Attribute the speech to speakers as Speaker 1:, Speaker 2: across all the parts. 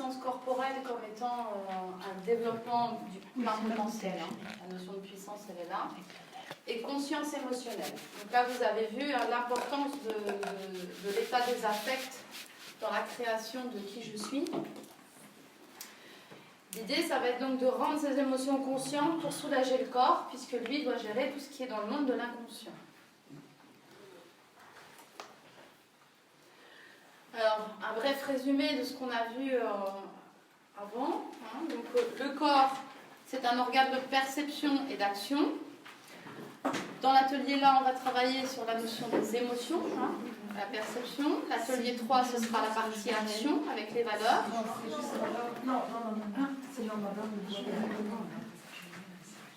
Speaker 1: puissance corporelle comme étant un développement du plein potentiel. La notion de puissance, elle est là. Et conscience émotionnelle. Donc là, vous avez vu l'importance de l'état des affects dans la création de qui je suis. L'idée, ça va être donc de rendre ces émotions conscientes pour soulager le corps, puisque lui doit gérer tout ce qui est dans le monde de l'inconscient. Alors, un bref résumé de ce qu'on a vu avant. Donc, le corps, c'est un organe de perception et d'action. Dans l'atelier là, on va travailler sur la notion des émotions, la perception. L'atelier 3, ce sera la partie action avec les valeurs.
Speaker 2: Non, c'est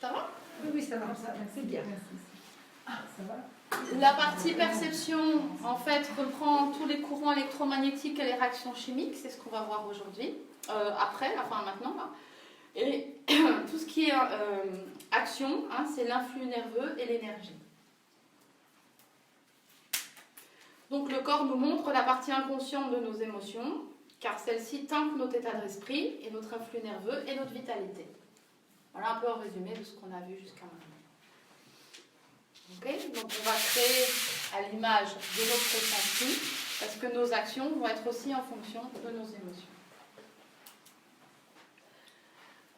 Speaker 1: Ça va?
Speaker 2: Oui, ça va, c'est bien. Ça va?
Speaker 1: La partie perception, en fait, reprend tous les courants électromagnétiques et les réactions chimiques. C'est ce qu'on va voir aujourd'hui, maintenant. Là. Et tout ce qui est action, c'est l'influx nerveux et l'énergie. Donc le corps nous montre la partie inconsciente de nos émotions, car celle-ci teinte notre état d'esprit et notre influx nerveux et notre vitalité. Voilà un peu un résumé de ce qu'on a vu jusqu'à maintenant. Okay, donc on va créer à l'image de notre ressenti, parce que nos actions vont être aussi en fonction de nos émotions.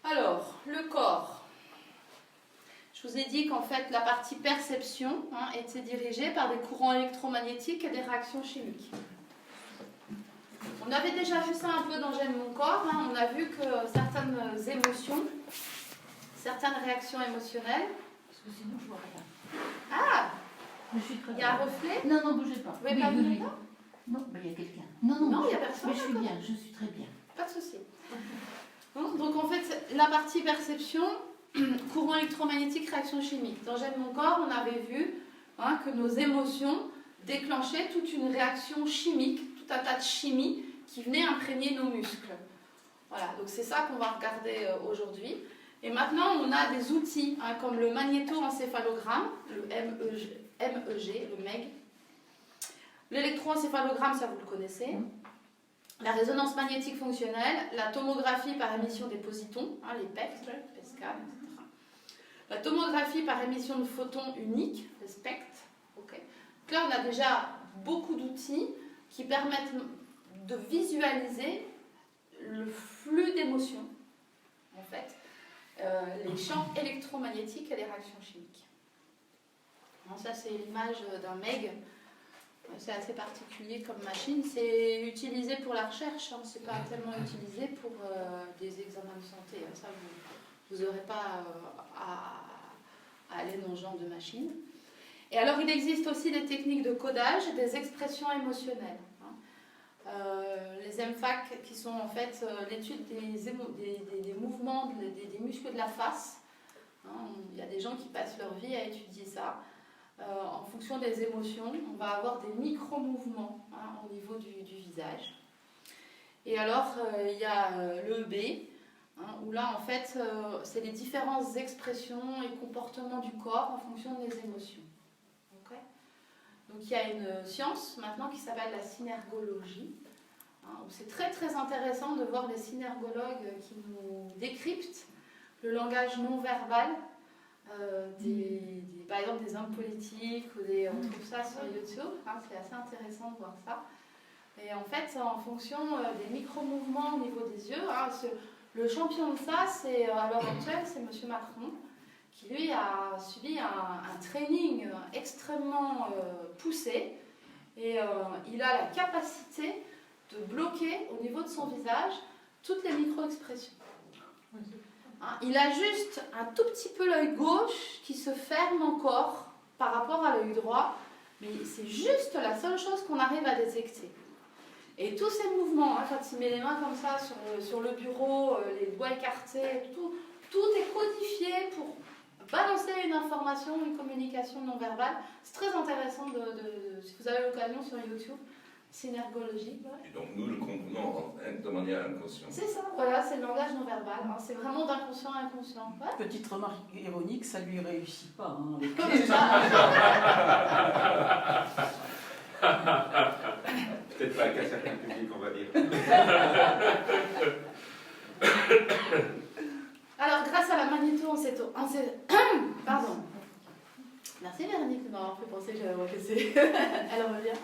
Speaker 1: Alors, le corps. Je vous ai dit qu'en fait, la partie perception était dirigée par des courants électromagnétiques et des réactions chimiques. On avait déjà vu ça un peu dans J'aime mon corps. On a vu que certaines émotions, certaines réactions émotionnelles...
Speaker 2: Parce que sinon, je vois rien.
Speaker 1: Ah!
Speaker 2: Je suis très
Speaker 1: Il y a un reflet?
Speaker 2: Non, bougez pas.
Speaker 1: Vous pouvez pas venir là?
Speaker 2: Non, il y a quelqu'un. Non,
Speaker 1: il n'y a personne.
Speaker 2: Mais je suis bien, je suis très bien.
Speaker 1: Pas de souci. Donc en fait, la partie perception, courant électromagnétique, réaction chimique. Dans J'aime mon corps, on avait vu que nos émotions déclenchaient toute une réaction chimique, tout un tas de chimie qui venait imprégner nos muscles. Voilà, donc c'est ça qu'on va regarder aujourd'hui. Et maintenant, on a des outils comme le magnétoencéphalogramme, le MEG, le MEG. L'électroencéphalogramme, ça vous le connaissez. La résonance magnétique fonctionnelle, la tomographie par émission des positons, les PET, PESCAM, etc. La tomographie par émission de photons uniques, les SPECT. Okay. Donc là, on a déjà beaucoup d'outils qui permettent de visualiser le flux d'émotions, en fait, les champs électromagnétiques et les réactions chimiques. Alors ça, c'est l'image d'un MEG. C'est assez particulier comme machine. C'est utilisé pour la recherche, c'est pas tellement utilisé pour des examens de santé. Ça, vous n'aurez pas à aller dans ce genre de machine. Et alors, il existe aussi des techniques de codage et des expressions émotionnelles. Les MFAC, qui sont en fait l'étude des mouvements des muscles de la face. Il y a des gens qui passent leur vie à étudier ça. En fonction des émotions, on va avoir des micro-mouvements au niveau du visage. Et alors, il y a l'EEB, où là, en fait, c'est les différentes expressions et comportements du corps en fonction des émotions. Okay. Donc, il y a une science maintenant qui s'appelle la synergologie. C'est très, très intéressant de voir les synergologues qui nous décryptent le langage non-verbal. Par exemple des hommes politiques on trouve ça sur YouTube, c'est assez intéressant de voir ça. Et en fait, en fonction des micro-mouvements au niveau des yeux, le champion de ça, à l'heure actuelle, c'est M. Macron, qui lui a subi un training extrêmement poussé, et il a la capacité de bloquer au niveau de son visage toutes les micro-expressions. Il a juste un tout petit peu l'œil gauche qui se ferme encore par rapport à l'œil droit, mais c'est juste la seule chose qu'on arrive à détecter. Et tous ces mouvements, quand il met les mains comme ça sur le bureau, les doigts écartés, tout est codifié pour balancer une information, une communication non verbale. C'est très intéressant, si vous avez l'occasion sur YouTube. Synergologie. Voilà.
Speaker 3: Et donc nous le comprenons de manière inconsciente.
Speaker 1: C'est ça, voilà, c'est le langage non verbal. C'est vraiment d'inconscient à inconscient. Ouais.
Speaker 4: Petite remarque ironique, ça lui réussit pas.
Speaker 3: Peut-être pas qu'à certains publics, on va dire.
Speaker 1: Pardon. Merci Véronique de m'avoir fait penser que j'avais recassé. Elle revient.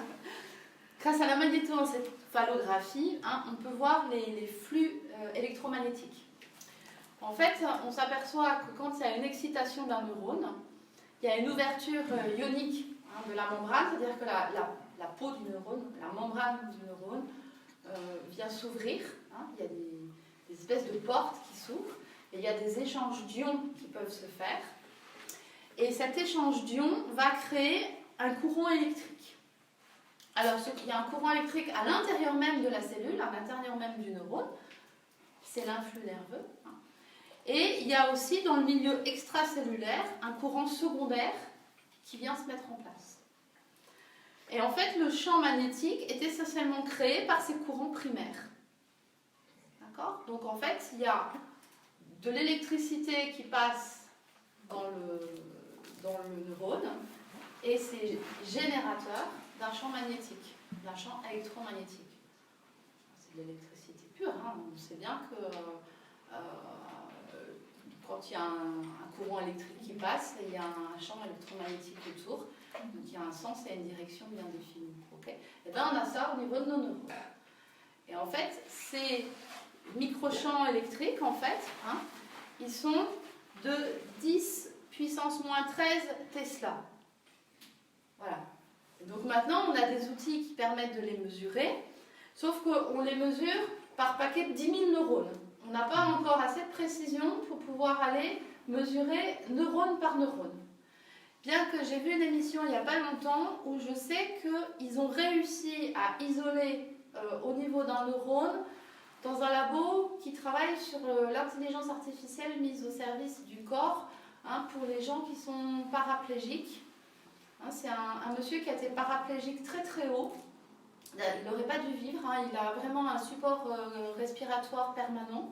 Speaker 1: Grâce à la magnétoencéphalographie, on peut voir les flux électromagnétiques. En fait, on s'aperçoit que quand il y a une excitation d'un neurone, il y a une ouverture ionique de la membrane, c'est-à-dire que la peau du neurone, la membrane du neurone, vient s'ouvrir. Il y a des espèces de portes qui s'ouvrent, et il y a des échanges d'ions qui peuvent se faire. Et cet échange d'ions va créer un courant électrique. Alors, il y a un courant électrique à l'intérieur même de la cellule, à l'intérieur même du neurone, c'est l'influx nerveux. Et il y a aussi dans le milieu extracellulaire un courant secondaire qui vient se mettre en place. Et en fait, le champ magnétique est essentiellement créé par ces courants primaires. D'accord ? Donc en fait, il y a de l'électricité qui passe dans le neurone et c'est générateur d'un champ magnétique, d'un champ électromagnétique. C'est de l'électricité pure, on sait bien que quand il y a un courant électrique qui passe, il y a un champ électromagnétique autour, donc il y a un sens et une direction bien définie. Okay ? Et bien on a ça au niveau de nos neurones. Et en fait, ces microchamps électriques, en fait, ils sont de 10 puissance moins 13 Tesla. Voilà. Et donc maintenant, on a des outils qui permettent de les mesurer, sauf qu'on les mesure par paquet de 10 000 neurones. On n'a pas encore assez de précision pour pouvoir aller mesurer neurone par neurone. Bien que j'ai vu une émission il n'y a pas longtemps où je sais qu'ils ont réussi à isoler au niveau d'un neurone dans un labo qui travaille sur l'intelligence artificielle mise au service du corps pour les gens qui sont paraplégiques. C'est un monsieur qui a été paraplégique très très haut. Il n'aurait pas dû vivre, il a vraiment un support respiratoire permanent.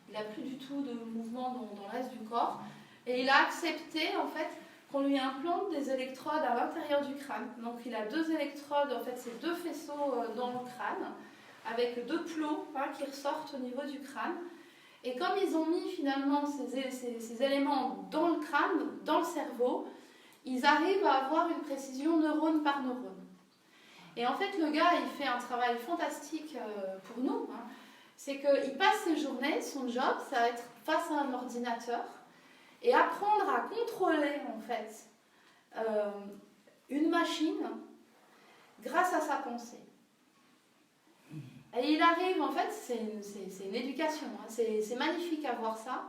Speaker 1: Il n'a plus du tout de mouvement dans le reste du corps. Et il a accepté en fait qu'on lui implante des électrodes à l'intérieur du crâne. Donc il a 2 électrodes, en fait c'est 2 faisceaux dans le crâne, avec 2 plots qui ressortent au niveau du crâne. Et comme ils ont mis finalement ces éléments dans le crâne, dans le cerveau, ils arrivent à avoir une précision neurone par neurone. Et en fait, le gars, il fait un travail fantastique pour nous. C'est qu'il passe ses journées, son job, ça va être face à un ordinateur et apprendre à contrôler, en fait, une machine grâce à sa pensée. Et il arrive, en fait, c'est une éducation, c'est magnifique à voir ça.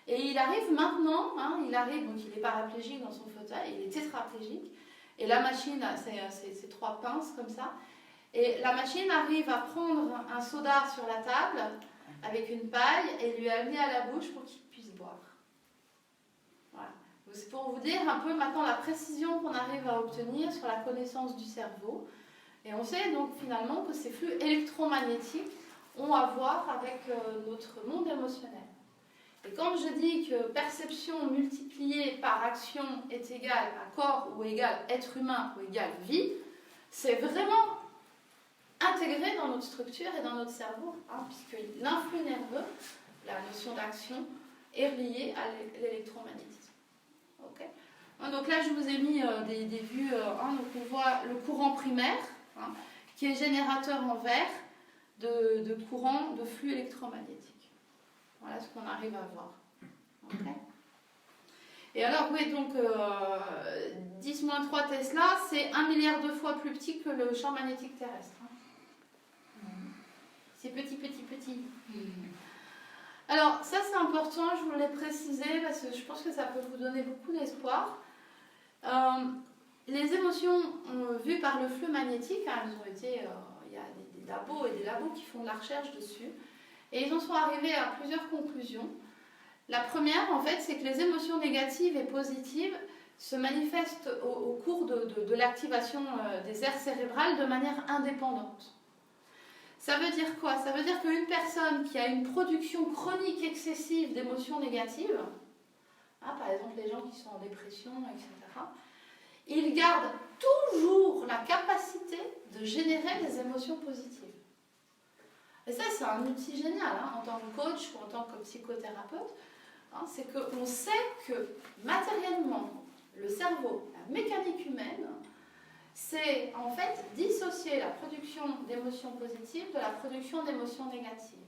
Speaker 1: Et il arrive maintenant, donc il est paraplégique dans son fauteuil, il est tétraplégique. Et la machine, c'est 3 pinces comme ça. Et la machine arrive à prendre un soda sur la table avec une paille et lui amener à la bouche pour qu'il puisse boire. Voilà. C'est pour vous dire un peu maintenant la précision qu'on arrive à obtenir sur la connaissance du cerveau. Et on sait donc finalement que ces flux électromagnétiques ont à voir avec notre monde émotionnel. Et quand je dis que perception multipliée par action est égale à corps ou égale être humain ou égale vie, c'est vraiment intégré dans notre structure et dans notre cerveau, puisque l'influx nerveux, la notion d'action, est reliée à l'électromagnétisme. Okay. Donc là, je vous ai mis des vues. Donc on voit le courant primaire, qui est générateur en vert de courant de flux électromagnétique. Voilà ce qu'on arrive à voir. Okay. Et alors, oui, donc 10-3 Tesla, c'est 1 milliard de fois plus petit que le champ magnétique terrestre. C'est petit. Alors, ça c'est important, je voulais préciser, parce que je pense que ça peut vous donner beaucoup d'espoir. Les émotions vues par le flux magnétique, elles ont été, il y a des labos et des labos qui font de la recherche dessus. Et ils en sont arrivés à plusieurs conclusions. La première, en fait, c'est que les émotions négatives et positives se manifestent au cours de l'activation des aires cérébrales de manière indépendante. Ça veut dire quoi? Ça veut dire qu'une personne qui a une production chronique excessive d'émotions négatives, par exemple les gens qui sont en dépression, etc., ils gardent toujours la capacité de générer des émotions positives. Et ça, c'est un outil génial, en tant que coach ou en tant que psychothérapeute. hein, c'est qu'on sait que matériellement, le cerveau, la mécanique humaine, c'est en fait dissocier la production d'émotions positives de la production d'émotions négatives.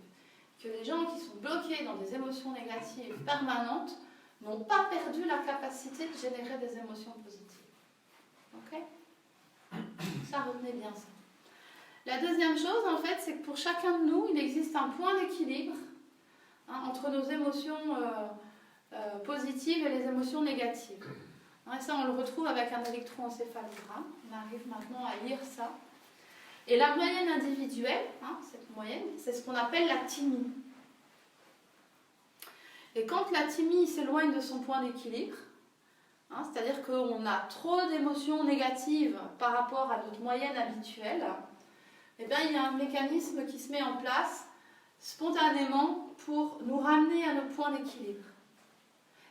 Speaker 1: Que les gens qui sont bloqués dans des émotions négatives permanentes n'ont pas perdu la capacité de générer des émotions positives. Ok ? Ça, retenez bien ça. La deuxième chose, en fait, c'est que pour chacun de nous, il existe un point d'équilibre entre nos émotions positives et les émotions négatives. Et ça, on le retrouve avec un électroencéphalogramme. On arrive maintenant à lire ça. Et la moyenne individuelle, cette moyenne, c'est ce qu'on appelle la thymie. Et quand la thymie s'éloigne de son point d'équilibre, c'est-à-dire qu'on a trop d'émotions négatives par rapport à notre moyenne habituelle, eh bien, il y a un mécanisme qui se met en place spontanément pour nous ramener à notre point d'équilibre.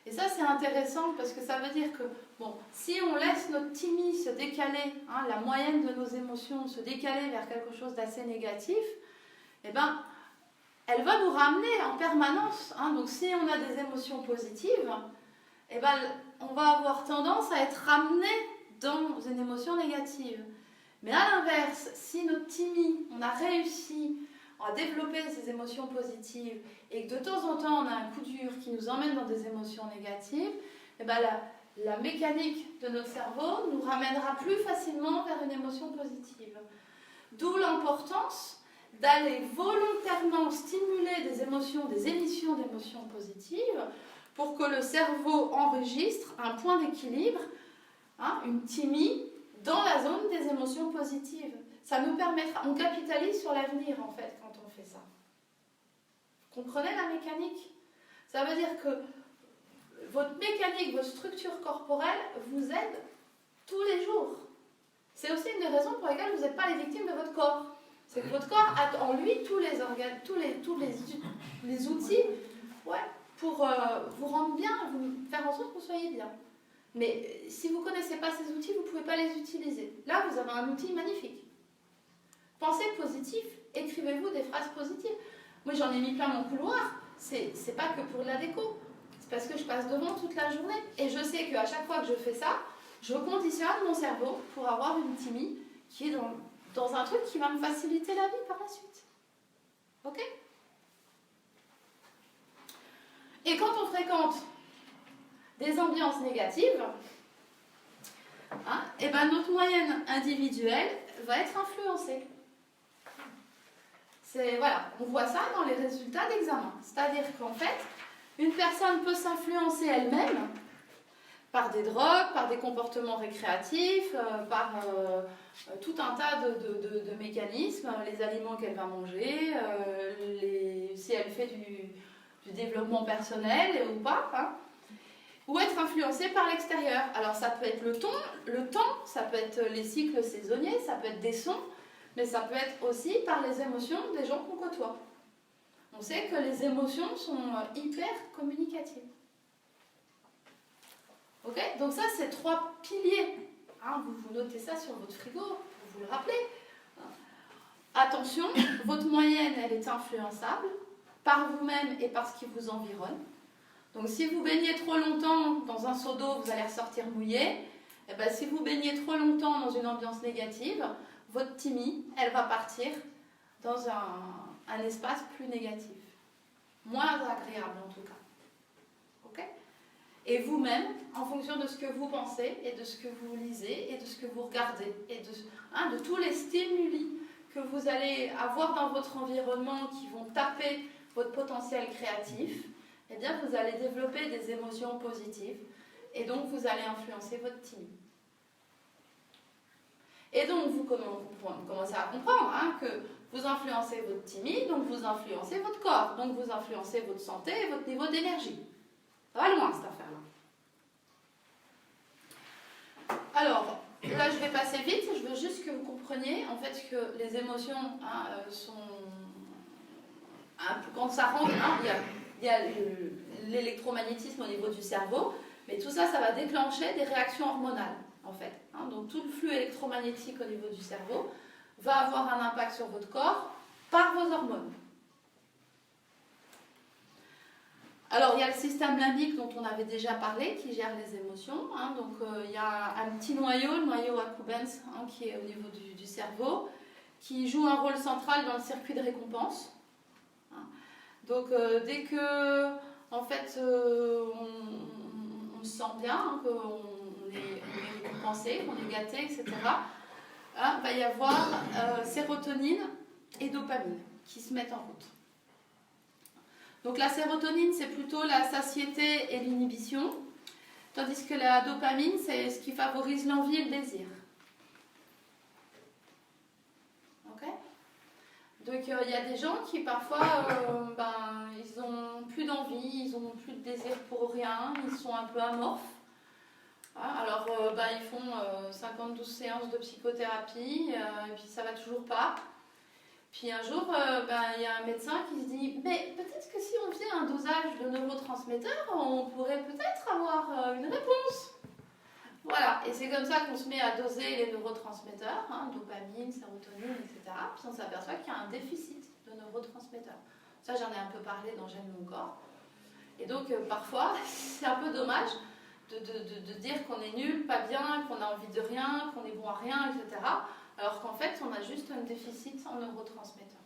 Speaker 1: Et ça, c'est intéressant parce que ça veut dire que, bon, si on laisse notre thymie se décaler, la moyenne de nos émotions se décaler vers quelque chose d'assez négatif, eh ben, elle va nous ramener en permanence. Donc, si on a des émotions positives, eh ben, on va avoir tendance à être ramené dans une émotion négative. Mais à l'inverse, si notre thymie, on a réussi à développer ces émotions positives et que de temps en temps on a un coup dur qui nous emmène dans des émotions négatives, eh ben la mécanique de notre cerveau nous ramènera plus facilement vers une émotion positive. D'où l'importance d'aller volontairement stimuler des émissions d'émotions positives pour que le cerveau enregistre un point d'équilibre, une thymie, dans la zone des émotions positives. Ça nous permettra, on capitalise sur l'avenir en fait quand on fait ça. Vous comprenez la mécanique ? Ça veut dire que votre mécanique, votre structure corporelle vous aide tous les jours. C'est aussi une des raisons pour lesquelles vous n'êtes pas les victimes de votre corps. C'est que votre corps a en lui tous les organes, tous les outils pour vous rendre bien, vous faire en sorte que vous soyez bien. Mais si vous ne connaissez pas ces outils, vous ne pouvez pas les utiliser. Là, vous avez un outil magnifique. Pensez positif, écrivez-vous des phrases positives. Moi, j'en ai mis plein mon couloir. C'est pas que pour de la déco. C'est parce que je passe devant toute la journée. Et je sais qu'à chaque fois que je fais ça, je conditionne mon cerveau pour avoir une thymie qui est dans un truc qui va me faciliter la vie par la suite. Ok ? Et quand on fréquente des ambiances négatives, et ben notre moyenne individuelle va être influencée. On voit ça dans les résultats d'examen. C'est-à-dire qu'en fait, une personne peut s'influencer elle-même par des drogues, par des comportements récréatifs, par tout un tas de mécanismes, les aliments qu'elle va manger, si elle fait du développement personnel ou pas, ou être influencée par l'extérieur. Alors ça peut être le temps, ça peut être les cycles saisonniers, ça peut être des sons, mais ça peut être aussi par les émotions des gens qu'on côtoie. On sait que les émotions sont hyper communicatives. Ok ? Donc ça, c'est 3 piliers. Vous notez ça sur votre frigo, pour vous le rappeler. Attention, votre moyenne, elle est influençable par vous-même et par ce qui vous environne. Donc si vous baignez trop longtemps dans un seau d'eau, vous allez ressortir mouillé. Et ben, si vous baignez trop longtemps dans une ambiance négative, votre thymie, elle va partir dans un espace plus négatif. Moins agréable en tout cas. Ok ? Et vous-même, en fonction de ce que vous pensez et de ce que vous lisez et de ce que vous regardez et de tous les stimuli que vous allez avoir dans votre environnement qui vont taper votre potentiel créatif, eh bien vous allez développer des émotions positives et donc vous allez influencer votre thymie. Et donc vous commencez à comprendre que vous influencez votre thymie, donc vous influencez votre corps, donc vous influencez votre santé et votre niveau d'énergie. Ça va loin cette affaire-là. Alors, là je vais passer vite, je veux juste que vous compreniez en fait que les émotions sont... quand ça rentre, il y a l'électromagnétisme au niveau du cerveau, mais tout ça, ça va déclencher des réactions hormonales en fait. Donc tout le flux électromagnétique au niveau du cerveau va avoir un impact sur votre corps par vos hormones. Alors, il y a le système limbique dont on avait déjà parlé, qui gère les émotions. Hein. Donc, il y a un petit noyau, le noyau accumbens, hein, qui est au niveau du cerveau, qui joue un rôle central dans le circuit de récompense. Hein. Donc, dès que, en fait, on se sent bien, hein, qu'on est récompensé, qu'on est gâté, etc., hein, il va y avoir sérotonine et dopamine qui se mettent en route. Donc la sérotonine, c'est plutôt la satiété et l'inhibition, tandis que la dopamine, c'est ce qui favorise l'envie et le désir. Ok ? Donc il y a des gens qui parfois, ils n'ont plus d'envie, ils n'ont plus de désir pour rien, ils sont un peu amorphes. Alors ils font 52 séances de psychothérapie, et puis ça va toujours pas. Puis un jour, il y a un médecin qui se dit « Mais peut-être que si on faisait un dosage de neurotransmetteurs, on pourrait peut-être avoir une réponse. » Voilà, et c'est comme ça qu'on se met à doser les neurotransmetteurs, hein, dopamine, sérotonine, etc. Puis on s'aperçoit qu'il y a un déficit de neurotransmetteurs. Ça, j'en ai un peu parlé dans J'aime mon corps. Et donc, parfois, c'est un peu dommage de dire qu'on est nul, pas bien, qu'on a envie de rien, qu'on est bon à rien, etc., alors qu'en fait, on a juste un déficit en neurotransmetteurs.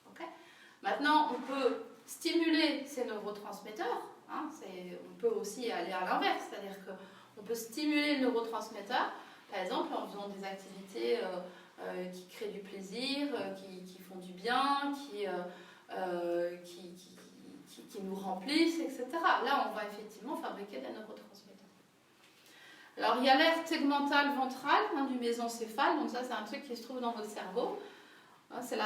Speaker 1: Okay ? Maintenant, on peut stimuler ces neurotransmetteurs. Hein, on peut aussi aller à l'inverse, c'est-à-dire qu'on peut stimuler le neurotransmetteur, par exemple en faisant des activités qui créent du plaisir, qui font du bien, qui nous remplissent, etc. Là, on va effectivement fabriquer des neurotransmetteurs. Alors, il y a l'aire tegmentale ventrale, hein, du mésencéphale, donc ça, c'est un truc qui se trouve dans votre cerveau. Hein, c'est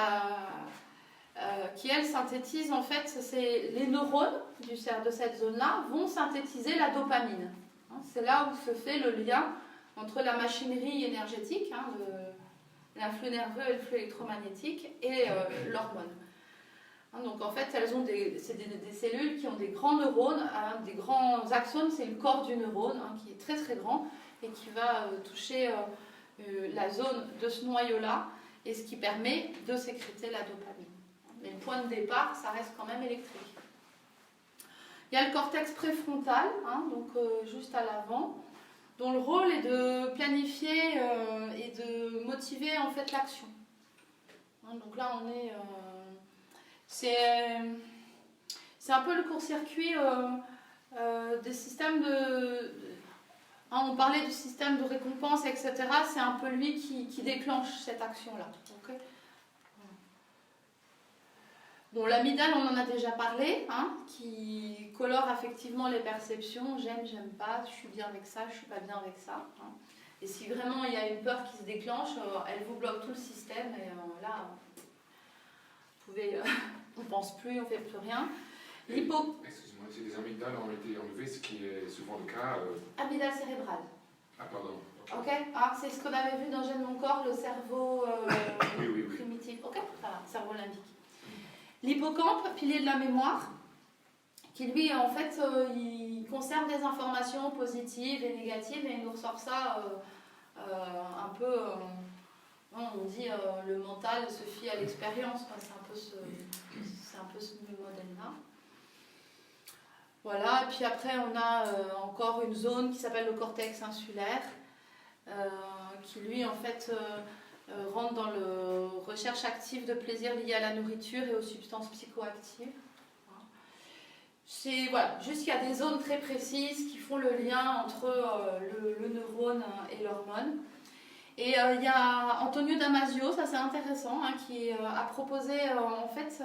Speaker 1: qui, elle, synthétise, en fait, c'est les neurones de cette zone-là vont synthétiser la dopamine. Hein, c'est là où se fait le lien entre la machinerie énergétique, hein, l'influx nerveux et le flux électromagnétique, et l'hormone. Donc en fait, c'est des cellules qui ont des grands neurones, hein, des grands axones, c'est le corps du neurone, hein, qui est très très grand et qui va toucher la zone de ce noyau-là, et ce qui permet de sécréter la dopamine. Mais le point de départ, ça reste quand même électrique. Il y a le cortex préfrontal, hein, donc juste à l'avant, dont le rôle est de planifier et de motiver en fait l'action. Hein, donc là, on est... C'est un peu le court-circuit des systèmes hein, on parlait du système de récompense, etc. C'est un peu lui qui déclenche cette action-là. Okay. Bon, l'amygdale, on en a déjà parlé, hein, qui colore effectivement les perceptions. J'aime, j'aime pas, je suis bien avec ça, je suis pas bien avec ça. Hein. Et si vraiment il y a une peur qui se déclenche, elle vous bloque tout le système et là... on ne pense plus, on ne fait plus rien.
Speaker 5: Excuse-moi, si les amygdales ont été enlevées, ce qui est souvent le cas...
Speaker 1: Amygdale cérébrale.
Speaker 5: Ah, pardon.
Speaker 1: Ok, ah, c'est ce qu'on avait vu dans J'aime mon corps, le cerveau
Speaker 5: oui.
Speaker 1: primitif. Ok, voilà, cerveau limbique. L'hippocampe, pilier de la mémoire, qui lui, en fait, il conserve des informations positives et négatives et il nous ressort ça un peu... on dit le mental se fie à l'expérience, c'est un peu ce modèle-là. Voilà, et puis après on a encore une zone qui s'appelle le cortex insulaire, qui lui en fait rentre dans la recherche active de plaisir lié à la nourriture et aux substances psychoactives. C'est voilà, juste qu'il y a des zones très précises qui font le lien entre le neurone et l'hormone. Et il y a Antonio Damasio, ça c'est intéressant, hein, qui a proposé en fait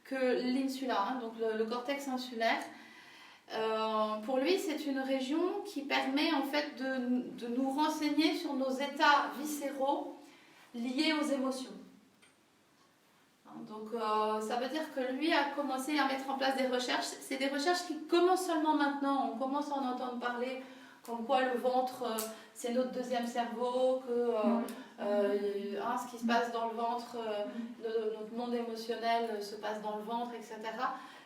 Speaker 1: que l'insula, hein, donc le cortex insulaire, pour lui c'est une région qui permet en fait de nous renseigner sur nos états viscéraux liés aux émotions. Donc ça veut dire que lui a commencé à mettre en place des recherches. C'est des recherches qui commencent seulement maintenant, on commence à en entendre parler, comme quoi le ventre c'est notre deuxième cerveau, que ce qui se passe dans le ventre, notre monde émotionnel se passe dans le ventre, etc.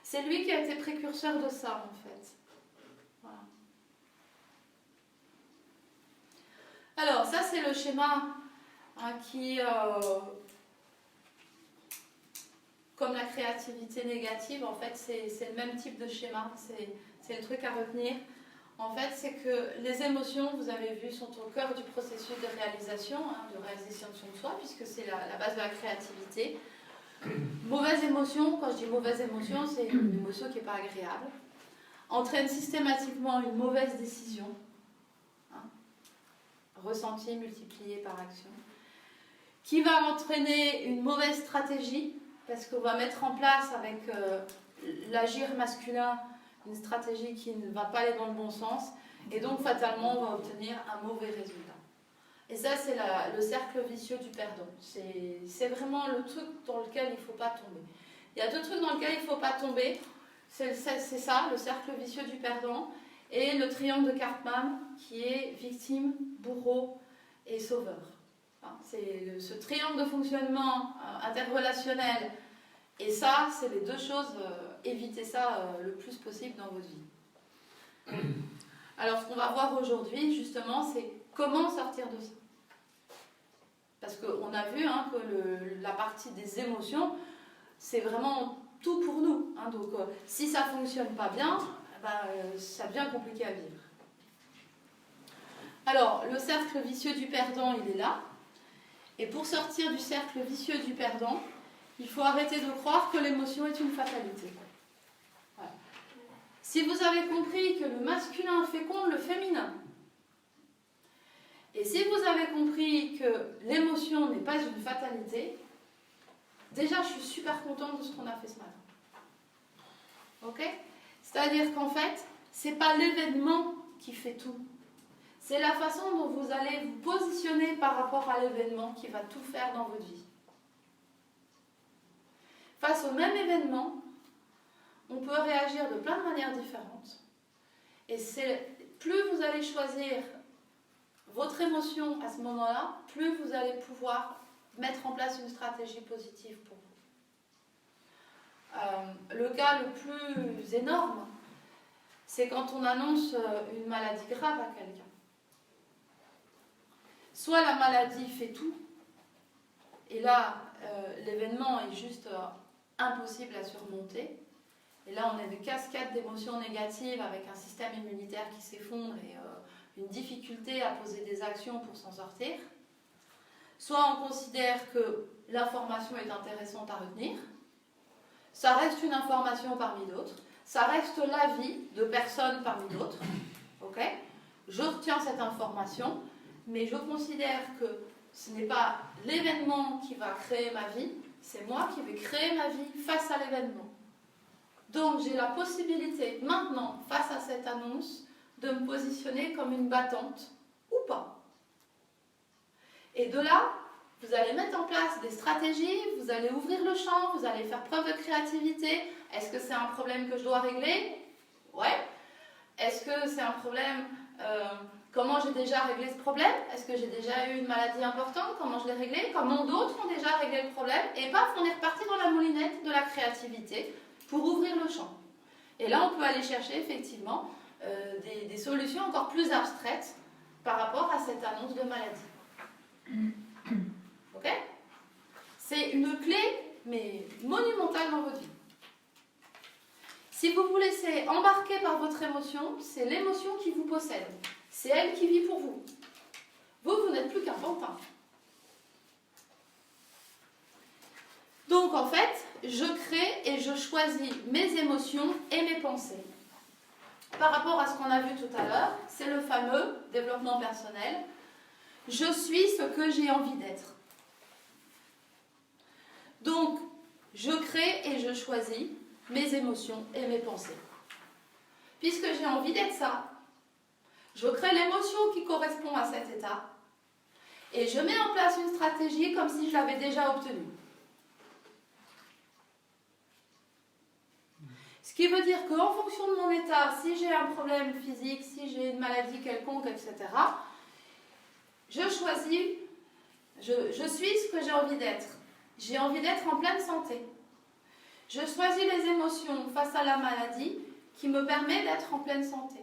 Speaker 1: C'est lui qui a été précurseur de ça en fait. Voilà. Alors ça c'est le schéma hein, qui comme la créativité négative, en fait, c'est le même type de schéma, c'est le truc à retenir. En fait, c'est que les émotions, vous avez vu, sont au cœur du processus de réalisation, de réalisation de soi, puisque c'est la base de la créativité. Mauvaise émotion, quand je dis mauvaise émotion, c'est une émotion qui n'est pas agréable, entraîne systématiquement une mauvaise décision, ressenti multiplié par action, qui va entraîner une mauvaise stratégie, parce qu'on va mettre en place avec l'agir masculin une stratégie qui ne va pas aller dans le bon sens, et donc fatalement on va obtenir un mauvais résultat. Et ça, c'est le cercle vicieux du perdant. C'est vraiment le truc dans lequel il ne faut pas tomber. Il y a deux trucs dans lesquels il ne faut pas tomber. C'est ça, le cercle vicieux du perdant, et le triangle de Karpman, qui est victime, bourreau et sauveur. C'est ce triangle de fonctionnement interrelationnel. Et ça, c'est les deux choses, évitez ça le plus possible dans votre vie. Alors, ce qu'on va voir aujourd'hui, justement, c'est comment sortir de ça. Parce qu'on a vu que la partie des émotions, c'est vraiment tout pour nous. Donc, si ça ne fonctionne pas bien, ça devient compliqué à vivre. Alors, le cercle vicieux du perdant, il est là. Et pour sortir du cercle vicieux du perdant, il faut arrêter de croire que l'émotion est une fatalité. Voilà. Si vous avez compris que le masculin féconde le féminin, et si vous avez compris que l'émotion n'est pas une fatalité, déjà je suis super contente de ce qu'on a fait ce matin. Ok ? C'est-à-dire qu'en fait, ce n'est pas l'événement qui fait tout. C'est la façon dont vous allez vous positionner par rapport à l'événement qui va tout faire dans votre vie. Face au même événement, on peut réagir de plein de manières différentes. Et plus vous allez choisir votre émotion à ce moment-là, plus vous allez pouvoir mettre en place une stratégie positive pour vous. Le cas le plus énorme, c'est quand on annonce une maladie grave à quelqu'un. Soit la maladie fait tout, et là, l'événement est juste impossible à surmonter. Et là, on a une cascade d'émotions négatives avec un système immunitaire qui s'effondre et une difficulté à poser des actions pour s'en sortir. Soit on considère que l'information est intéressante à retenir. Ça reste une information parmi d'autres. Ça reste l'avis de personnes parmi d'autres. Ok ? Je retiens cette information, mais je considère que ce n'est pas l'événement qui va créer ma vie, c'est moi qui vais créer ma vie face à l'événement. Donc j'ai la possibilité maintenant, face à cette annonce, de me positionner comme une battante ou pas. Et de là, vous allez mettre en place des stratégies, vous allez ouvrir le champ, vous allez faire preuve de créativité. Est-ce que c'est un problème que je dois régler ? Ouais. Est-ce que c'est un problème... comment j'ai déjà réglé ce problème ? Est-ce que j'ai déjà eu une maladie importante ? Comment je l'ai réglé ? Comment d'autres ont déjà réglé le problème ? Et paf, on est reparti dans la moulinette de la créativité pour ouvrir le champ. Et là, on peut aller chercher effectivement des solutions encore plus abstraites par rapport à cette annonce de maladie. Ok ? C'est une clé, mais monumentale dans votre vie. Si vous vous laissez embarquer par votre émotion, c'est l'émotion qui vous possède. C'est elle qui vit pour vous. Vous n'êtes plus qu'un pantin. Donc en fait, je crée et je choisis mes émotions et mes pensées. Par rapport à ce qu'on a vu tout à l'heure, c'est le fameux développement personnel. Je suis ce que j'ai envie d'être. Donc, je crée et je choisis mes émotions et mes pensées. Puisque j'ai envie d'être ça, je crée l'émotion qui correspond à cet état et je mets en place une stratégie comme si je l'avais déjà obtenue. Ce qui veut dire qu'en fonction de mon état, si j'ai un problème physique, si j'ai une maladie quelconque, etc., je choisis, je suis ce que j'ai envie d'être. J'ai envie d'être en pleine santé. Je choisis les émotions face à la maladie qui me permet d'être en pleine santé.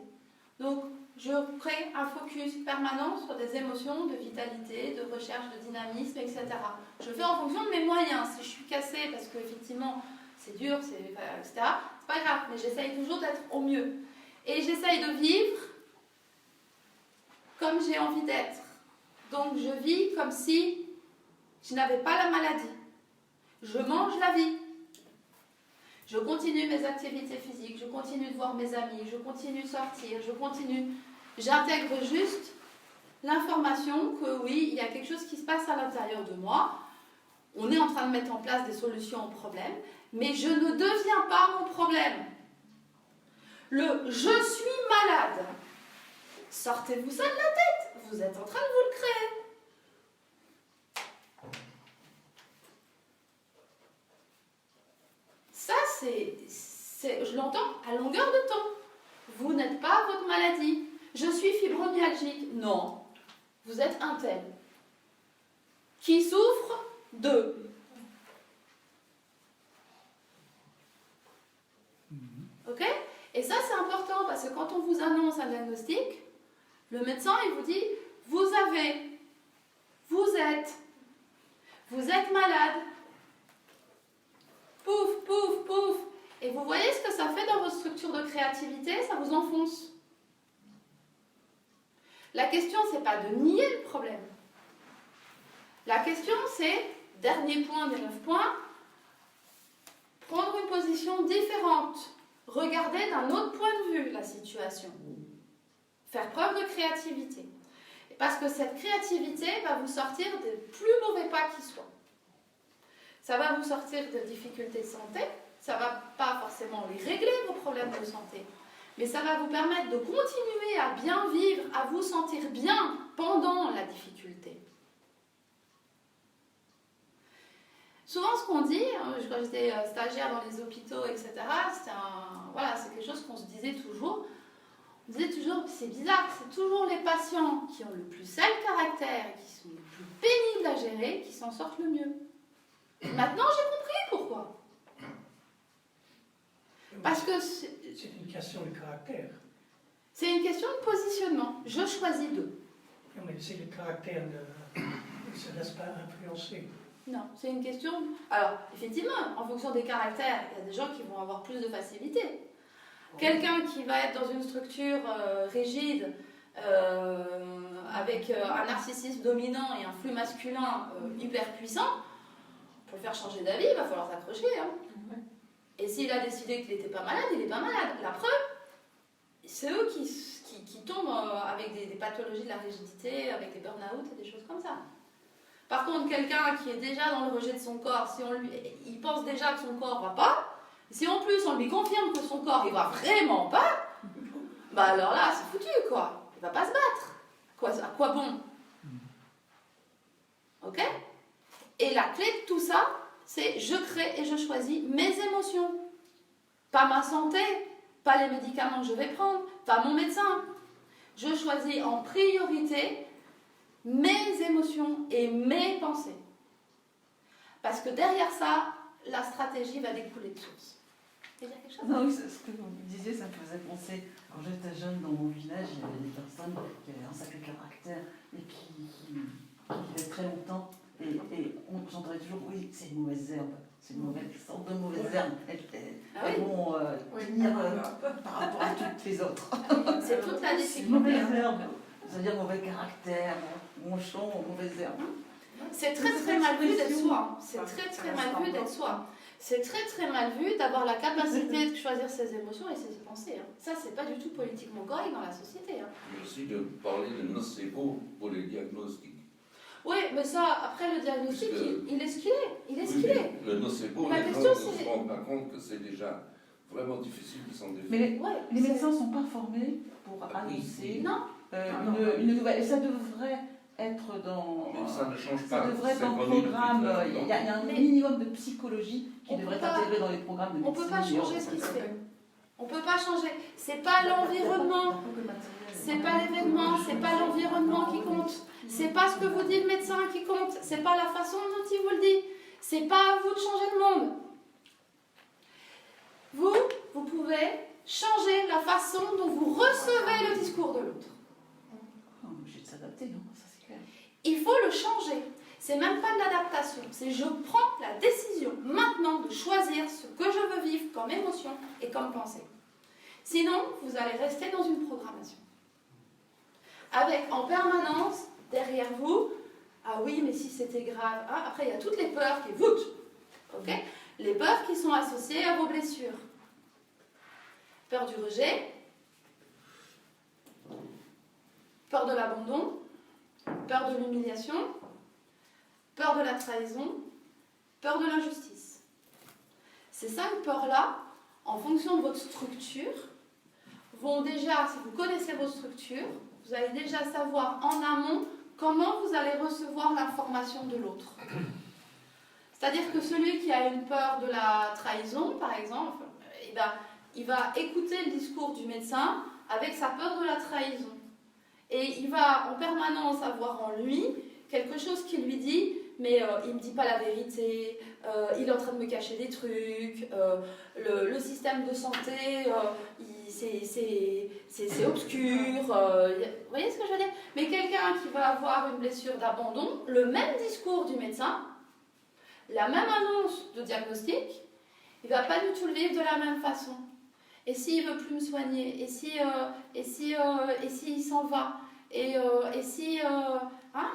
Speaker 1: Donc, je crée un focus permanent sur des émotions de vitalité, de recherche de dynamisme, etc. Je fais en fonction de mes moyens. Si je suis cassée parce qu'effectivement c'est dur, etc., c'est pas grave, mais j'essaye toujours d'être au mieux. Et j'essaye de vivre comme j'ai envie d'être. Donc je vis comme si je n'avais pas la maladie. Je mange la vie. Je continue mes activités physiques, je continue de voir mes amis, je continue de sortir, je continue. J'intègre juste l'information que oui, il y a quelque chose qui se passe à l'intérieur de moi. On est en train de mettre en place des solutions aux problèmes, mais je ne deviens pas mon problème. Le « je suis malade », sortez-vous ça de la tête, vous êtes en train de vous le créer. Ça, je l'entends à longueur de temps. Vous n'êtes pas votre maladie. Je suis fibromyalgique. Non. Vous êtes un tel qui souffre de. Ok ? Et ça, c'est important parce que quand on vous annonce un diagnostic, le médecin, il vous dit, vous êtes malade. Pouf, pouf, pouf. Et vous voyez ce que ça fait dans vos structures de créativité, ça vous enfonce. La question, c'est pas de nier le problème. La question, c'est, dernier point des 9 points, prendre une position différente. Regarder d'un autre point de vue la situation. Faire preuve de créativité. Parce que cette créativité va vous sortir des plus mauvais pas qui soient. Ça va vous sortir de difficultés de santé. Ça ne va pas forcément les régler, vos problèmes de santé. Mais ça va vous permettre de continuer à bien vivre, à vous sentir bien pendant la difficulté. Souvent, ce qu'on dit, quand j'étais stagiaire dans les hôpitaux, etc., c'est quelque chose qu'on se disait toujours. On disait toujours, c'est bizarre, c'est toujours les patients qui ont le plus sale caractère et qui sont les plus pénibles à gérer qui s'en sortent le mieux. Maintenant, j'ai compris pourquoi. Parce que
Speaker 6: c'est une question de caractère.
Speaker 1: C'est une question de positionnement. Je choisis d'eux.
Speaker 6: Non, mais c'est le caractère ne se laisse pas influencer.
Speaker 1: Non, c'est une question. Alors, effectivement, en fonction des caractères, il y a des gens qui vont avoir plus de facilité. Quelqu'un qui va être dans une structure rigide, avec un narcissisme dominant et un flux masculin hyper puissant, pour le faire changer d'avis, il va falloir s'accrocher. Hein. Et s'il a décidé qu'il n'était pas malade, il n'est pas malade. La preuve, c'est eux qui tombent avec des pathologies de la rigidité, avec des burn-out et des choses comme ça. Par contre, quelqu'un qui est déjà dans le rejet de son corps, si il pense déjà que son corps ne va pas, si en plus on lui confirme que son corps ne va vraiment pas, bah alors là, c'est foutu, quoi. Il ne va pas se battre. À quoi bon? Ok? Et la clé de tout ça, c'est je crée et je choisis mes émotions. Pas ma santé, pas les médicaments que je vais prendre, pas mon médecin. Je choisis en priorité mes émotions et mes pensées. Parce que derrière ça, la stratégie va découler de source. Tu veux dire quelque chose?
Speaker 4: Non, oui, ce que vous disiez, ça me faisait penser, quand j'étais jeune dans mon village, il y avait des personnes qui avaient un sacré caractère et qui vivaient très longtemps. Et j'entendais toujours, oui, c'est une mauvaise herbe, c'est une sorte de mauvaise herbe. Elles vont tenir par rapport à toutes les autres.
Speaker 1: C'est toute la
Speaker 4: C'est
Speaker 1: difficulté.
Speaker 4: une mauvaise herbe, c'est-à-dire mauvais caractère, monchon, mauvaise herbe.
Speaker 1: C'est très très mal vu d'être soi. C'est très très mal vu d'être soi. C'est très très mal vu d'avoir la capacité de choisir ses émotions et ses pensées. Hein. Ça, c'est pas du tout politiquement correct dans la société. Hein.
Speaker 3: Mais aussi de parler de nocebo pour les diagnostics.
Speaker 1: Oui, mais ça, après le diagnostic, il est ce qu'il est. Il est ce qu'il est.
Speaker 3: Le nocebo,
Speaker 1: La
Speaker 3: les gens
Speaker 1: question,
Speaker 3: ne
Speaker 1: c'est-
Speaker 3: se rendent pas compte que c'est déjà vraiment difficile de s'en défaire.
Speaker 4: Mais
Speaker 1: Ouais,
Speaker 4: les médecins ne sont pas formés pour annoncer
Speaker 1: Non.
Speaker 4: une nouvelle. Et ça devrait être dans.
Speaker 3: Mais ça ne change
Speaker 4: Ça
Speaker 3: pas.
Speaker 4: devrait être
Speaker 3: c'est
Speaker 4: dans le
Speaker 3: connu depuis
Speaker 4: programme.
Speaker 3: très
Speaker 4: Il
Speaker 3: longtemps.
Speaker 4: y a un
Speaker 1: Mais-
Speaker 4: minimum de psychologie qui
Speaker 1: On
Speaker 4: devrait
Speaker 1: peut
Speaker 4: être
Speaker 1: pas-
Speaker 4: intégré dans les programmes de
Speaker 1: On
Speaker 4: médecine.
Speaker 1: peut pas changer ce qui se fait. On peut pas changer. C'est pas l'environnement. C'est pas l'événement, c'est pas l'environnement qui compte. C'est pas ce que vous dit le médecin qui compte. C'est pas la façon dont il vous le dit. C'est pas à vous de changer le monde. Vous pouvez changer la façon dont vous recevez le discours de l'autre.
Speaker 4: Oh, obligé de s'adapter, non? Ça c'est clair.
Speaker 1: Il faut le changer. C'est même pas de l'adaptation. C'est je prends la décision maintenant de choisir ce que je veux vivre comme émotion et comme pensée. Sinon, vous allez rester dans une programmation. Avec en permanence, derrière vous, ah oui, mais si c'était grave. Ah, après, il y a toutes les peurs qui voûtent. Ok? Les peurs qui sont associées à vos blessures. Peur du rejet, peur de l'abandon, peur de l'humiliation, peur de la trahison, peur de l'injustice. Ces 5 peurs-là, en fonction de votre structure, vont déjà, si vous connaissez vos structures, vous allez déjà savoir en amont comment vous allez recevoir l'information de l'autre. C'est-à-dire que celui qui a une peur de la trahison, par exemple, eh ben, il va écouter le discours du médecin avec sa peur de la trahison. Et il va en permanence avoir en lui quelque chose qui lui dit « mais il ne me dit pas la vérité, il est en train de me cacher des trucs, le système de santé, c'est obscur. » Vous voyez ce que je veux dire? Mais quelqu'un qui va avoir une blessure d'abandon, le même discours du médecin, la même annonce de diagnostic, il ne va pas du tout le vivre de la même façon. Et s'il ne veut plus me soigner, et s'il s'en va,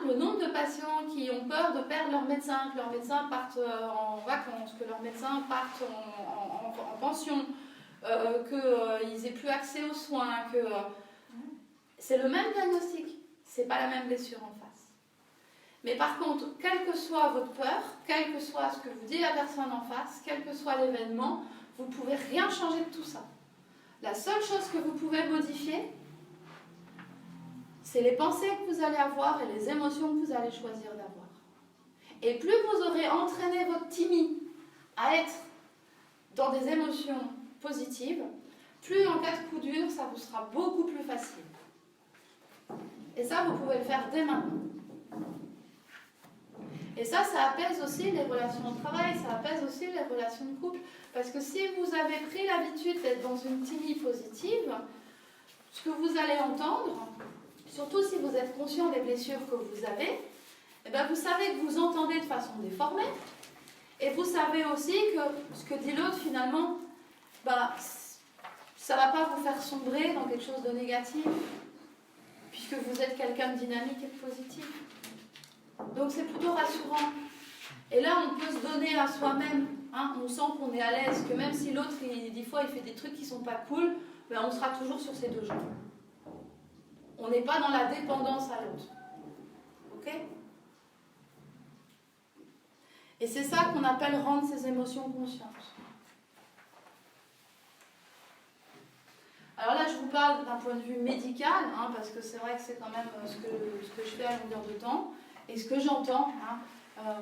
Speaker 1: le nombre de patients qui ont peur de perdre leur médecin, que leur médecin parte en vacances, que leur médecin parte en pension, qu'ils n'aient plus accès aux soins, c'est le même diagnostic, c'est pas la même blessure en face. Mais par contre, quelle que soit votre peur, quel que soit ce que vous dit la personne en face, quel que soit l'événement, vous ne pouvez rien changer de tout ça. La seule chose que vous pouvez modifier, c'est les pensées que vous allez avoir et les émotions que vous allez choisir d'avoir. Et plus vous aurez entraîné votre Timmy à être dans des émotions positives, plus en cas de coup dur, ça vous sera beaucoup plus facile. Et ça, vous pouvez le faire dès maintenant. Et ça apaise aussi les relations de travail, ça apaise aussi les relations de couple. Parce que si vous avez pris l'habitude d'être dans une Timmy positive, ce que vous allez entendre, surtout si vous êtes conscient des blessures que vous avez, eh bien vous savez que vous entendez de façon déformée, et vous savez aussi que ce que dit l'autre, finalement, ça ne va pas vous faire sombrer dans quelque chose de négatif, puisque vous êtes quelqu'un de dynamique et de positif. Donc c'est plutôt rassurant. Et là, on peut se donner à soi-même. Hein, on sent qu'on est à l'aise, que même si l'autre, des fois, il fait des trucs qui ne sont pas cool, ben, on sera toujours sur ses 2 jambes. On n'est pas dans la dépendance à l'autre. Ok? Et c'est ça qu'on appelle rendre ses émotions conscientes. Alors là, je vous parle d'un point de vue médical, hein, parce que c'est vrai que c'est quand même ce que je fais à longueur de temps. Et ce que j'entends, hein,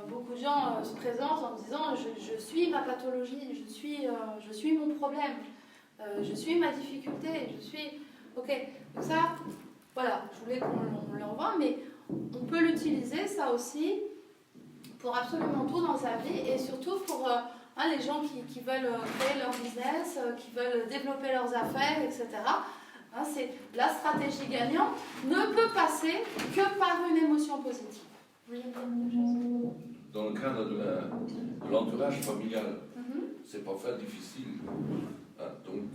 Speaker 1: beaucoup de gens se présentent en disant je suis ma pathologie, je suis mon problème, je suis ma difficulté, je suis... Ok, donc ça, voilà, je voulais qu'on l'envoie, mais on peut l'utiliser, ça aussi, pour absolument tout dans sa vie, et surtout pour les gens qui veulent créer leur business, qui veulent développer leurs affaires, etc. Hein, la stratégie gagnante ne peut passer que par une émotion positive.
Speaker 3: Dans le cadre de l'entourage familial, c'est parfois difficile. Hein, donc,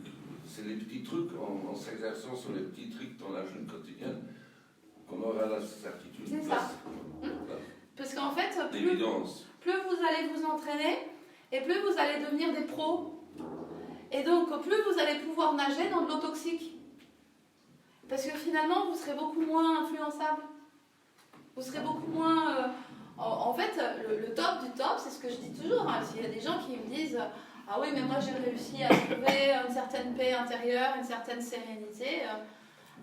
Speaker 3: c'est les petits trucs, en s'exerçant sur les petits trucs dans la vie quotidienne, qu'on aura la certitude.
Speaker 1: C'est ça. Parce qu'en fait, plus vous allez vous entraîner, et plus vous allez devenir des pros. Et donc, plus vous allez pouvoir nager dans de l'eau toxique. Parce que finalement, vous serez beaucoup moins influençable. Vous serez beaucoup moins... En fait, le top du top, c'est ce que je dis toujours. Hein. S'il y a des gens qui me disent « Ah oui, mais moi j'ai réussi à trouver une certaine paix intérieure, une certaine sérénité.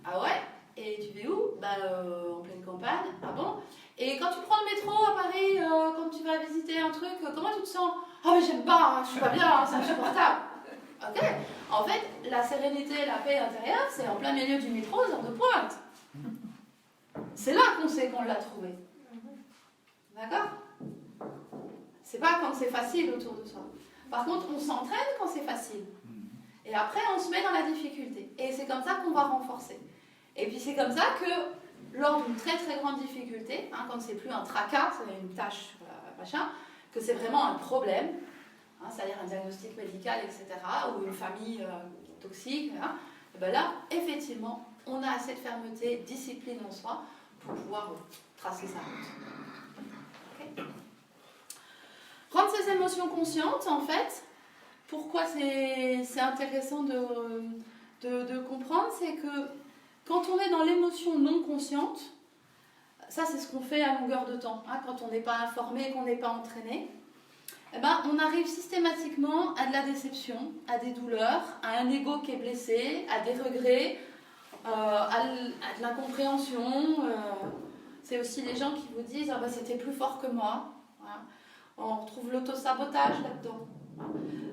Speaker 1: Ah ouais? Et tu vas où? En pleine campagne. Ah bon? Et quand tu prends le métro à Paris, quand tu vas visiter un truc, comment tu te sens? Ah mais j'aime pas, je suis pas bien, c'est insupportable. Ok? En fait, la sérénité, la paix intérieure, c'est en plein milieu du métro, aux heures de pointe. C'est là qu'on sait qu'on l'a trouvé. D'accord? C'est pas quand c'est facile autour de soi. Par contre, on s'entraîne quand c'est facile. Et après, on se met dans la difficulté. Et c'est comme ça qu'on va renforcer. Et puis c'est comme ça que, lors d'une très très grande difficulté, hein, quand c'est plus un tracas, c'est une tâche, machin, que c'est vraiment un problème, hein, c'est-à-dire un diagnostic médical, etc., ou une famille toxique, hein, et ben là, effectivement, on a assez de fermeté, discipline en soi, pour pouvoir tracer sa route. Okay. Rendre ses émotions conscientes, en fait, pourquoi c'est intéressant de comprendre, c'est que quand on est dans l'émotion non consciente, ça c'est ce qu'on fait à longueur de temps, hein, quand on n'est pas informé, qu'on n'est pas entraîné, eh ben, on arrive systématiquement à de la déception, à des douleurs, à un ego qui est blessé, à des regrets, à de l'incompréhension. C'est aussi les gens qui vous disent ah, bah, c'était plus fort que moi. Voilà. On retrouve l'autosabotage là-dedans.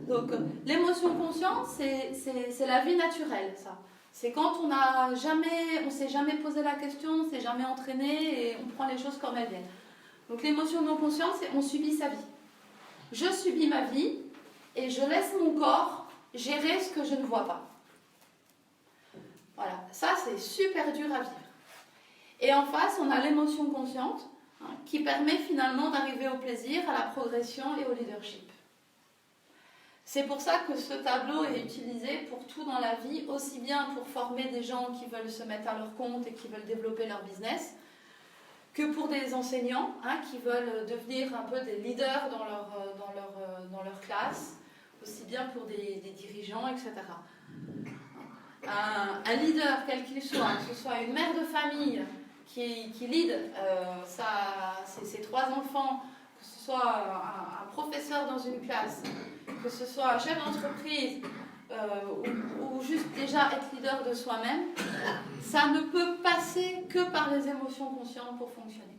Speaker 1: Donc l'émotion consciente, c'est la vie naturelle, ça. C'est quand on ne s'est jamais posé la question, on ne s'est jamais entraîné et on prend les choses comme elles viennent. Donc l'émotion non consciente, c'est on subit sa vie. Je subis ma vie et je laisse mon corps gérer ce que je ne vois pas. Voilà, ça c'est super dur à vivre. Et en face, on a l'émotion consciente, hein, qui permet finalement d'arriver au plaisir, à la progression et au leadership. C'est pour ça que ce tableau est utilisé pour tout dans la vie, aussi bien pour former des gens qui veulent se mettre à leur compte et qui veulent développer leur business, que pour des enseignants, hein, qui veulent devenir un peu des leaders dans leur classe, aussi bien pour des dirigeants, etc. Un leader, quel qu'il soit, que ce soit une mère de famille qui lead ses 3 enfants, que ce soit un professeur dans une classe, que ce soit un chef d'entreprise ou juste déjà être leader de soi-même, ça ne peut passer que par les émotions conscientes pour fonctionner.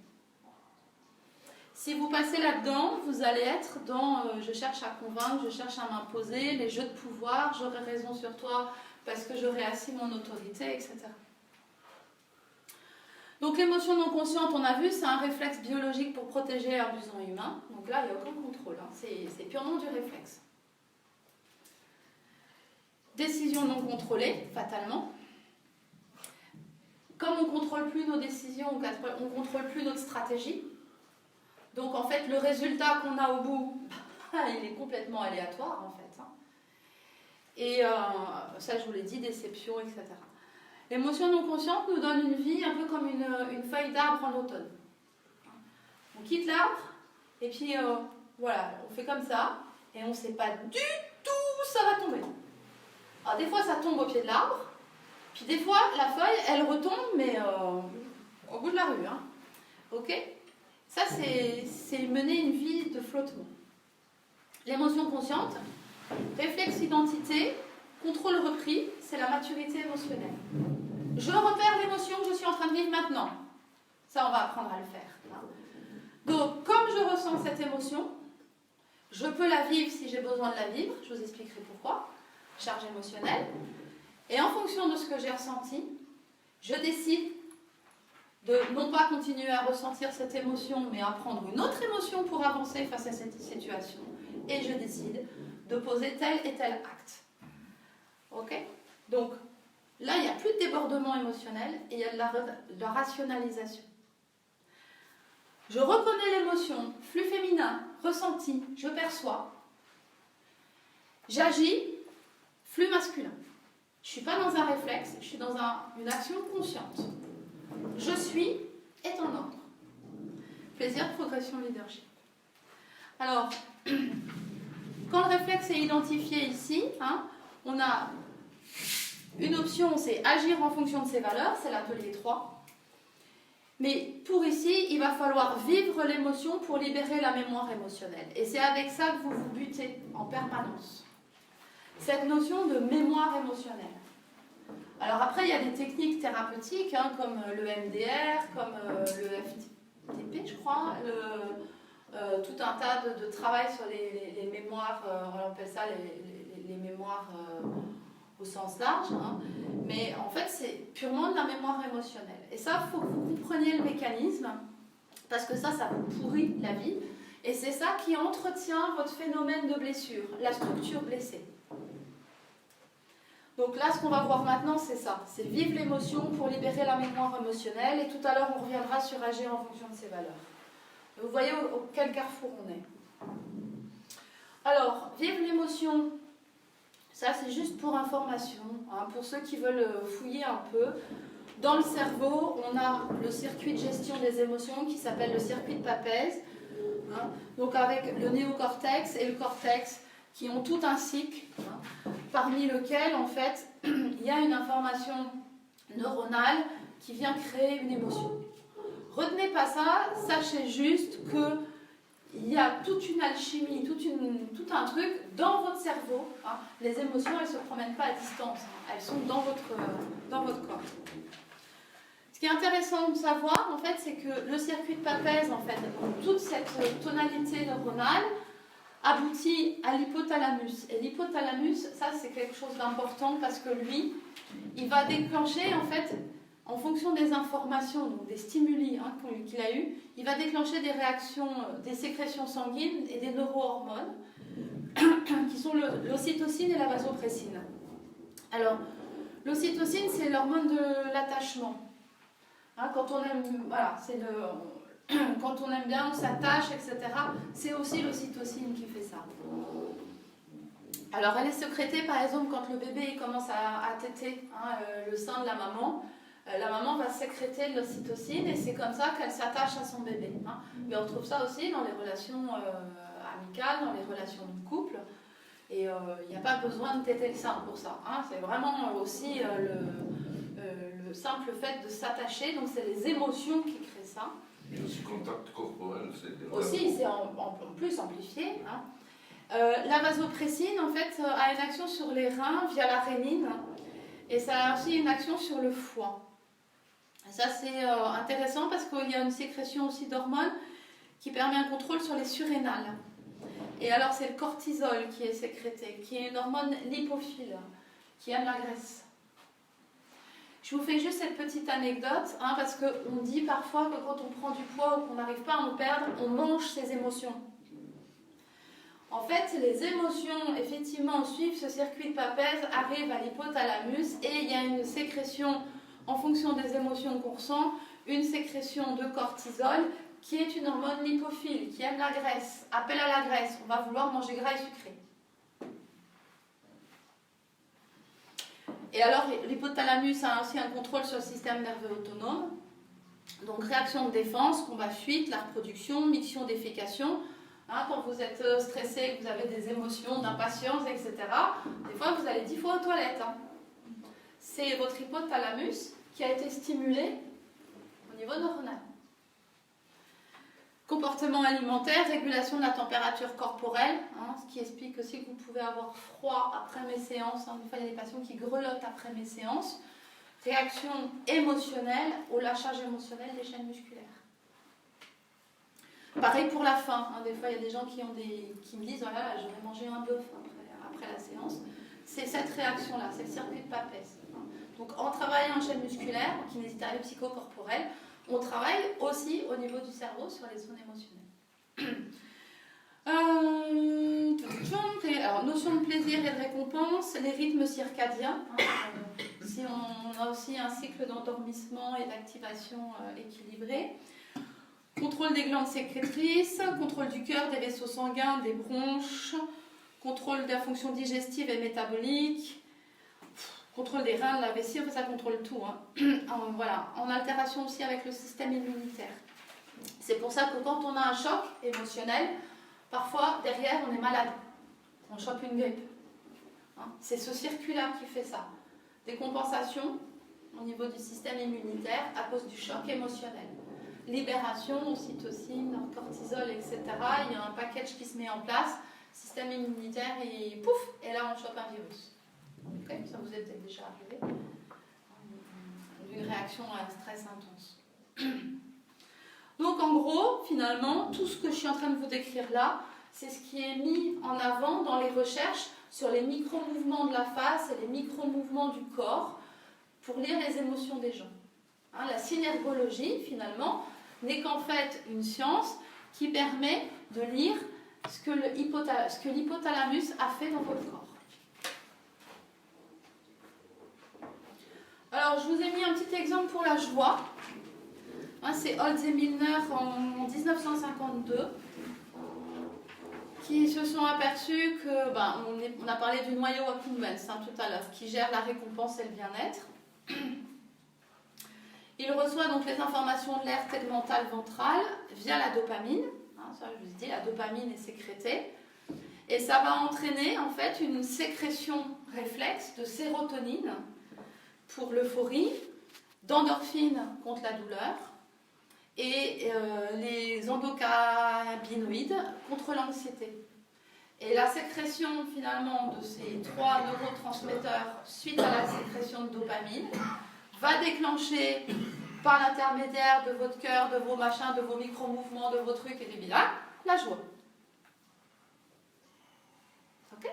Speaker 1: Si vous passez là-dedans, vous allez être dans je cherche à convaincre, je cherche à m'imposer, les jeux de pouvoir, j'aurai raison sur toi parce que j'aurai assis mon autorité, etc. Donc l'émotion non consciente, on a vu, c'est un réflexe biologique pour protéger un besoin humain. Donc là, il n'y a aucun contrôle, hein. C'est purement du réflexe. Décision non contrôlée, fatalement. Comme on ne contrôle plus nos décisions, on ne contrôle plus notre stratégie. Donc en fait, le résultat qu'on a au bout, il est complètement aléatoire en fait. Hein. Et ça, je vous l'ai dit, déception, etc. L'émotion non consciente nous donne une vie un peu comme une feuille d'arbre en automne. On quitte l'arbre, et puis voilà, on fait comme ça, et on ne sait pas du tout où ça va tomber. Alors des fois, ça tombe au pied de l'arbre, puis des fois, la feuille, elle retombe, mais au bout de la rue. Hein. Ok ? Ça, c'est mener une vie de flottement. L'émotion consciente, réflexe identité, contrôle repris, c'est la maturité émotionnelle. Je repère l'émotion que je suis en train de vivre maintenant. Ça, on va apprendre à le faire. Hein. Donc, comme je ressens cette émotion, je peux la vivre si j'ai besoin de la vivre. Je vous expliquerai pourquoi. Charge émotionnelle. Et en fonction de ce que j'ai ressenti, je décide de non pas continuer à ressentir cette émotion, mais à prendre une autre émotion pour avancer face à cette situation. Et je décide de poser tel et tel acte. Ok ? Donc, là, il n'y a plus de débordement émotionnel et il y a de la rationalisation. Je reconnais l'émotion, flux féminin, ressenti, je perçois. J'agis, flux masculin. Je ne suis pas dans un réflexe, je suis dans une action consciente. Je suis est en ordre. Plaisir, progression, leadership. Alors, quand le réflexe est identifié ici, hein, on a une option, c'est agir en fonction de ses valeurs, c'est l'atelier 3. Mais pour ici, il va falloir vivre l'émotion pour libérer la mémoire émotionnelle. Et c'est avec ça que vous vous butez en permanence. Cette notion de mémoire émotionnelle. Alors après, il y a des techniques thérapeutiques, hein, comme le MDR, comme le FTP, je crois, tout un tas de travail sur les mémoires, on appelle ça les mémoires au sens large, hein. Mais en fait, c'est purement de la mémoire émotionnelle. Et ça, il faut que vous compreniez le mécanisme, parce que ça vous pourrit la vie, et c'est ça qui entretient votre phénomène de blessure, la structure blessée. Donc là, ce qu'on va voir maintenant, c'est ça. C'est vivre l'émotion pour libérer la mémoire émotionnelle. Et tout à l'heure, on reviendra sur agir en fonction de ses valeurs. Vous voyez quel carrefour on est. Alors, vivre l'émotion, ça c'est juste pour information, hein, pour ceux qui veulent fouiller un peu. Dans le cerveau, on a le circuit de gestion des émotions qui s'appelle le circuit de Papez. Hein, donc avec le néocortex et le cortex qui ont tout un cycle, hein, parmi lequel en fait il y a une information neuronale qui vient créer une émotion. Retenez pas ça, sachez juste qu'il y a toute une alchimie, tout un truc dans votre cerveau. Hein. Les émotions, elles ne se promènent pas à distance, hein. Elles sont dans votre corps. Ce qui est intéressant de savoir, en fait, c'est que le circuit de Papez, en fait, toute cette tonalité neuronale, aboutit à l'hypothalamus. Et l'hypothalamus, ça c'est quelque chose d'important parce que lui, il va déclencher, en fait, en fonction des informations, donc des stimuli hein, qu'il a eu, il va déclencher des réactions, des sécrétions sanguines et des neurohormones, qui sont l'ocytocine et la vasopressine. Alors, l'ocytocine, c'est l'hormone de l'attachement. Hein, quand on aime, voilà, quand on aime bien, on s'attache, etc. C'est aussi l'ocytocine qui fait ça. Alors, elle est sécrétée, par exemple, quand le bébé commence à téter hein, le sein de la maman va sécréter de l'ocytocine et c'est comme ça qu'elle s'attache à son bébé. Hein. Mais on trouve ça aussi dans les relations amicales, dans les relations de couple. Et il n'y a pas besoin de téter le sein pour ça. Hein. C'est vraiment aussi le simple fait de s'attacher. Donc, c'est les émotions qui créent ça.
Speaker 3: Mais aussi contact corporel, c'est...
Speaker 1: Aussi, c'est en plus amplifié. Hein. La vasopressine, en fait, a une action sur les reins via la rénine. Et ça a aussi une action sur le foie. Et ça, c'est intéressant parce qu'il y a une sécrétion aussi d'hormones qui permet un contrôle sur les surrénales. Et alors, c'est le cortisol qui est sécrété, qui est une hormone lipophile, qui aime la graisse. Je vous fais juste cette petite anecdote, hein, parce qu'on dit parfois que quand on prend du poids ou qu'on n'arrive pas à en perdre, on mange ses émotions. En fait, les émotions, effectivement, suivent ce circuit de Papez, arrivent à l'hypothalamus et il y a une sécrétion, en fonction des émotions qu'on ressent, une sécrétion de cortisol qui est une hormone lipophile, qui aime la graisse, appelle à la graisse. On va vouloir manger gras et sucré. Et alors, l'hypothalamus a aussi un contrôle sur le système nerveux autonome. Donc, réaction de défense, combat fuite, la reproduction, mission défécation. Hein, quand vous êtes stressé, que vous avez des émotions d'impatience, etc., des fois vous allez 10 fois aux toilettes. Hein. C'est votre hypothalamus qui a été stimulé au niveau neuronal. Comportement alimentaire, régulation de la température corporelle, hein, ce qui explique aussi que vous pouvez avoir froid après mes séances. Hein, des fois, il y a des patients qui grelottent après mes séances. Réaction émotionnelle au lâchage émotionnel des chaînes musculaires. Pareil pour la faim. Hein, des fois, il y a des gens qui me disent voilà, je vais manger un bœuf après la séance. C'est cette réaction-là, c'est le circuit de Papez. Hein. Donc, en travaillant en chaîne musculaire, kinésithérapie psychocorporelle, on travaille aussi au niveau du cerveau sur les zones émotionnelles. Alors, notion de plaisir et de récompense, les rythmes circadiens. Hein, si on a aussi un cycle d'endormissement et d'activation équilibré. Contrôle des glandes sécrétrices, contrôle du cœur, des vaisseaux sanguins, des bronches, contrôle de la fonction digestive et métabolique, contrôle des reins, de la vessie, ça contrôle tout. Hein. Voilà. En altération aussi avec le système immunitaire. C'est pour ça que quand on a un choc émotionnel, parfois derrière on est malade. On chope une grippe. Hein. C'est ce circuit-là qui fait ça. Des compensations au niveau du système immunitaire à cause du choc émotionnel. Libération, ocytocine, cortisol, etc. Il y a un package qui se met en place. Système immunitaire et pouf, et là on chope un virus. Okay, ça vous est peut-être déjà arrivé. D'une réaction à un stress intense. Donc en gros, finalement, tout ce que je suis en train de vous décrire là, c'est ce qui est mis en avant dans les recherches sur les micro-mouvements de la face et les micro-mouvements du corps pour lire les émotions des gens. Hein, la synergologie, finalement, n'est qu'en fait une science qui permet de lire ce que l'hypothalamus a fait dans votre corps. Alors, je vous ai mis un petit exemple pour la joie. Hein, c'est Holtz et Milner en 1952 qui se sont aperçus que, on a parlé du noyau accumbens tout à l'heure, qui gère la récompense et le bien-être. Il reçoit donc les informations de l'aire tegmentale ventrale via la dopamine. Hein, ça, je vous ai dit, la dopamine est sécrétée. Et ça va entraîner en fait une sécrétion réflexe de sérotonine pour l'euphorie, d'endorphine contre la douleur et les endocannabinoïdes contre l'anxiété. Et la sécrétion finalement de ces 3 neurotransmetteurs suite à la sécrétion de dopamine va déclencher par l'intermédiaire de votre cœur, de vos machins, de vos micro-mouvements, de vos trucs et des bidas, la joie. Ok ?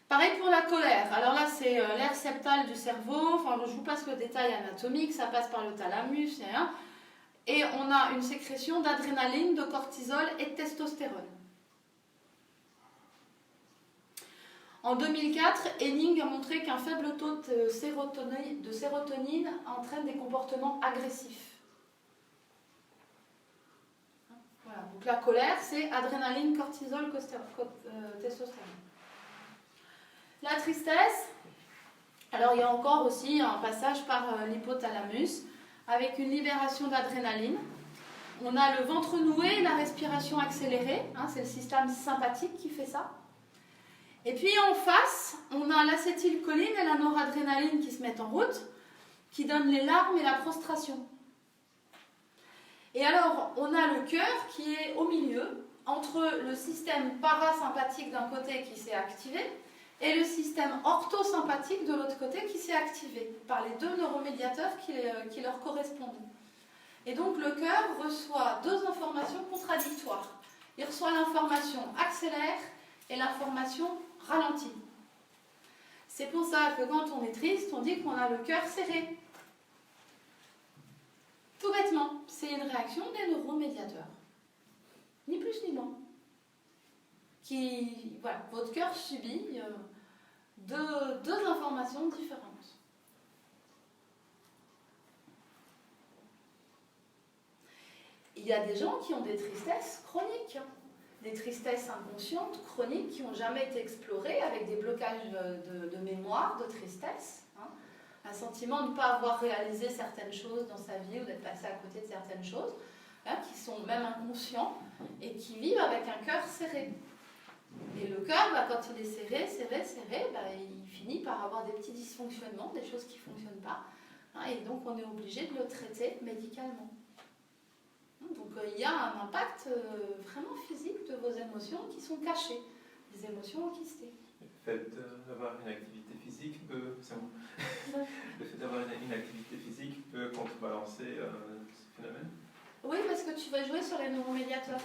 Speaker 1: Pareil pour la colère. Alors là, c'est l'aire septale du cerveau. Enfin, je vous passe le détail anatomique. Ça passe par le thalamus. Et on a une sécrétion d'adrénaline, de cortisol et de testostérone. En 2004, Henning a montré qu'un faible taux de sérotonine entraîne des comportements agressifs. Voilà. Donc la colère, c'est adrénaline, cortisol, testostérone. La tristesse, alors il y a encore aussi un passage par l'hypothalamus avec une libération d'adrénaline. On a le ventre noué et la respiration accélérée, hein, c'est le système sympathique qui fait ça. Et puis en face, on a l'acétylcholine et la noradrénaline qui se mettent en route, qui donnent les larmes et la prostration. Et alors, on a le cœur qui est au milieu, entre le système parasympathique d'un côté qui s'est activé, et le système orthosympathique de l'autre côté qui s'est activé, par les 2 neuromédiateurs qui leur correspondent. Et donc le cœur reçoit 2 informations contradictoires. Il reçoit l'information accélère et l'information ralentit. C'est pour ça que quand on est triste, on dit qu'on a le cœur serré. Tout bêtement, c'est une réaction des neuromédiateurs. Ni plus ni moins. Voilà, votre cœur subit 2 informations différentes. Il y a des gens qui ont des tristesses chroniques, des tristesses inconscientes, chroniques, qui n'ont jamais été explorées, avec des blocages de mémoire, de tristesse. Hein. Un sentiment de ne pas avoir réalisé certaines choses dans sa vie ou d'être passé à côté de certaines choses, hein, qui sont même inconscients et qui vivent avec un cœur serré. Et le cœur, quand il est serré, il finit par avoir des petits dysfonctionnements, des choses qui ne fonctionnent pas. Hein, et donc on est obligé de le traiter médicalement. Donc il y a un impact vraiment physique de vos émotions qui sont cachées, des émotions enquistées.
Speaker 7: Le fait d'avoir une activité physique peut, le fait d'avoir une activité physique peut contrebalancer ce phénomène.
Speaker 1: Oui, parce que tu vas jouer sur les neuromédiateurs.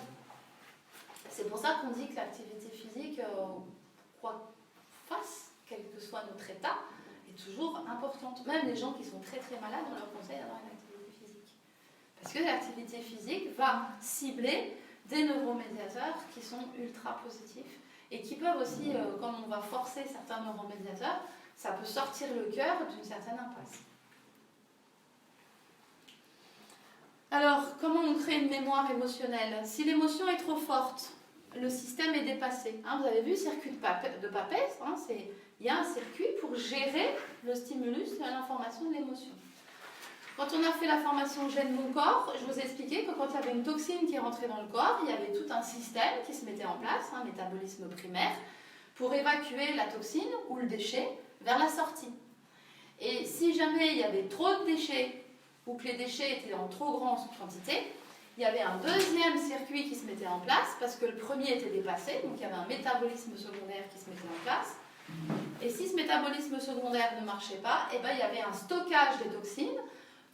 Speaker 1: C'est pour ça qu'on dit que l'activité physique, quoi qu'on fasse, quel que soit notre état, est toujours importante. Même les gens qui sont très très malades, on leur conseille d'avoir une activité physique. Parce que l'activité physique va cibler des neuromédiateurs qui sont ultra positifs et qui peuvent aussi, comme on va forcer certains neuromédiateurs, ça peut sortir le cœur d'une certaine impasse. Alors, comment on crée une mémoire émotionnelle ? Si l'émotion est trop forte, le système est dépassé. Hein, vous avez vu le circuit de Papez, hein, il y a un circuit pour gérer le stimulus et l'information de l'émotion. Quand on a fait la formation Gène mon corps, je vous ai expliqué que quand il y avait une toxine qui rentrait dans le corps, il y avait tout un système qui se mettait en place, un métabolisme primaire, pour évacuer la toxine ou le déchet vers la sortie. Et si jamais il y avait trop de déchets ou que les déchets étaient en trop grande quantité, il y avait un deuxième circuit qui se mettait en place parce que le premier était dépassé, donc il y avait un métabolisme secondaire qui se mettait en place. Et si ce métabolisme secondaire ne marchait pas, eh ben, il y avait un stockage des toxines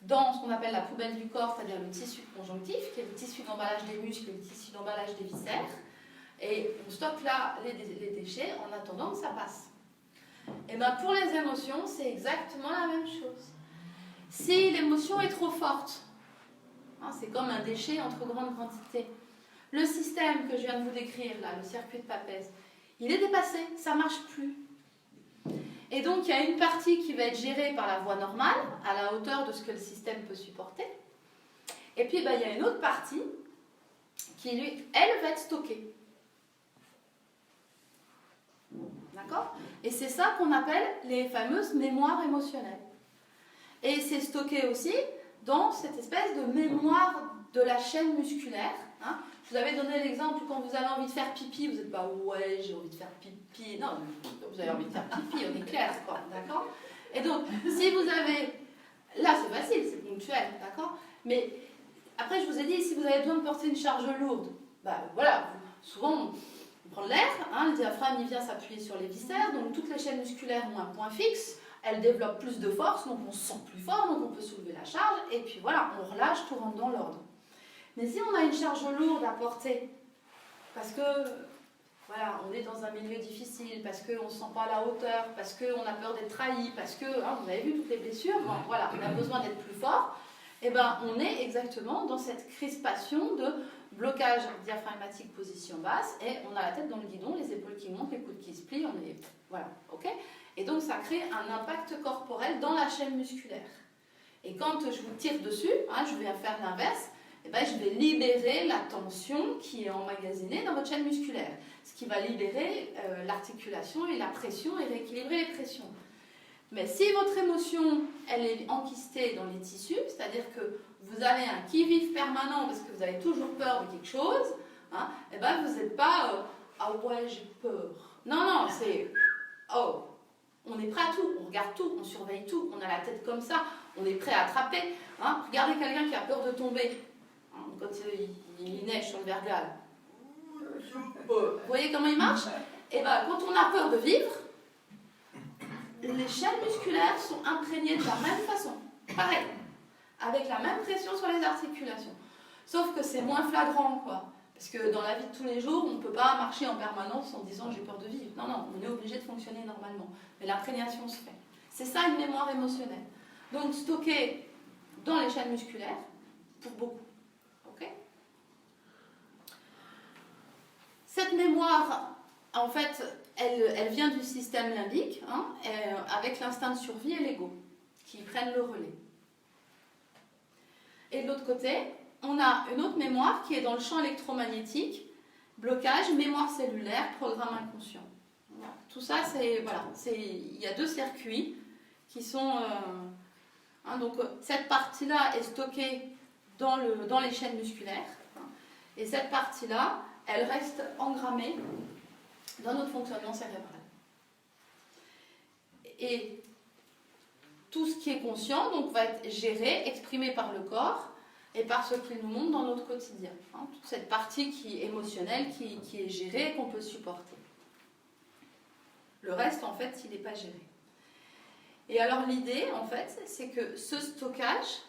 Speaker 1: dans ce qu'on appelle la poubelle du corps, c'est-à-dire le tissu conjonctif, qui est le tissu d'emballage des muscles et le tissu d'emballage des viscères. Et on stocke là les déchets en attendant que ça passe. Et ben, pour les émotions, c'est exactement la même chose. Si l'émotion est trop forte, hein, c'est comme un déchet en trop grande quantité, le système que je viens de vous décrire, là, le circuit de Papez, il est dépassé, ça ne marche plus. Et donc, il y a une partie qui va être gérée par la voie normale, à la hauteur de ce que le système peut supporter. Et puis, il y a une autre partie qui, lui, elle, va être stockée. D'accord? Et c'est ça qu'on appelle les fameuses mémoires émotionnelles. Et c'est stocké aussi dans cette espèce de mémoire de la chaîne musculaire. Hein. Je vous avais donné l'exemple quand vous avez envie de faire pipi, vous n'êtes pas « ouais, j'ai envie de faire pipi ». Non, vous avez envie de faire pipi, on est clair, quoi, d'accord? Et donc, si vous avez... Là, c'est facile, c'est ponctuel, d'accord? Mais après, je vous ai dit, si vous avez besoin de porter une charge lourde, voilà, souvent, on prend de l'air, hein, le diaphragme, il vient s'appuyer sur les viscères, donc toutes les chaînes musculaires ont un point fixe, elles développent plus de force, donc on se sent plus fort, donc on peut soulever la charge, et puis voilà, on relâche, tout rentre dans l'ordre. Mais si on a une charge lourde à porter, parce que voilà, on est dans un milieu difficile, parce qu'on ne se sent pas à la hauteur, parce qu'on a peur d'être trahi, parce que, hein, vous avez vu toutes les blessures, bon, voilà, on a besoin d'être plus fort, et on est exactement dans cette crispation de blocage diaphragmatique position basse, et on a la tête dans le guidon, les épaules qui montent, les coudes qui se plient, on est... Voilà, ok? Et donc ça crée un impact corporel dans la chaîne musculaire. Et quand je vous tire dessus, hein, je vais faire l'inverse, je vais libérer la tension qui est emmagasinée dans votre chaîne musculaire, ce qui va libérer l'articulation et la pression et rééquilibrer les pressions. Mais si votre émotion, elle est enquistée dans les tissus, c'est-à-dire que vous avez un qui-vive permanent parce que vous avez toujours peur de quelque chose, hein, vous n'êtes pas ah ouais, j'ai peur. Non, c'est oh, on est prêt à tout, on regarde tout, on surveille tout, on a la tête comme ça, on est prêt à attraper. Hein. Regardez quelqu'un qui a peur de tomber, hein, quand il neige sur le verglas. Vous voyez comment il marche? Et quand on a peur de vivre, les chaînes musculaires sont imprégnées de la même façon, pareil, avec la même pression sur les articulations. Sauf que c'est moins flagrant, quoi. Parce que dans la vie de tous les jours, on ne peut pas marcher en permanence en disant j'ai peur de vivre. Non, on est obligé de fonctionner normalement. Mais l'imprégnation se fait. C'est ça une mémoire émotionnelle. Donc stockée dans les chaînes musculaires, pour beaucoup. Ok? Cette mémoire, en fait, elle vient du système limbique, hein, avec l'instinct de survie et l'ego, qui prennent le relais. Et de l'autre côté, on a une autre mémoire qui est dans le champ électromagnétique, blocage, mémoire cellulaire, programme inconscient. Voilà. Tout ça, il y a deux circuits qui sont... donc cette partie-là est stockée dans les chaînes musculaires, hein, et cette partie-là, elle reste engrammée dans notre fonctionnement cérébral. Et tout ce qui est conscient donc, va être géré, exprimé par le corps, et par ce qu'il nous montre dans notre quotidien. Hein, toute cette partie qui est émotionnelle, qui est gérée et qu'on peut supporter. Le reste, en fait, il n'est pas géré. Et alors l'idée, en fait, c'est que ce stockage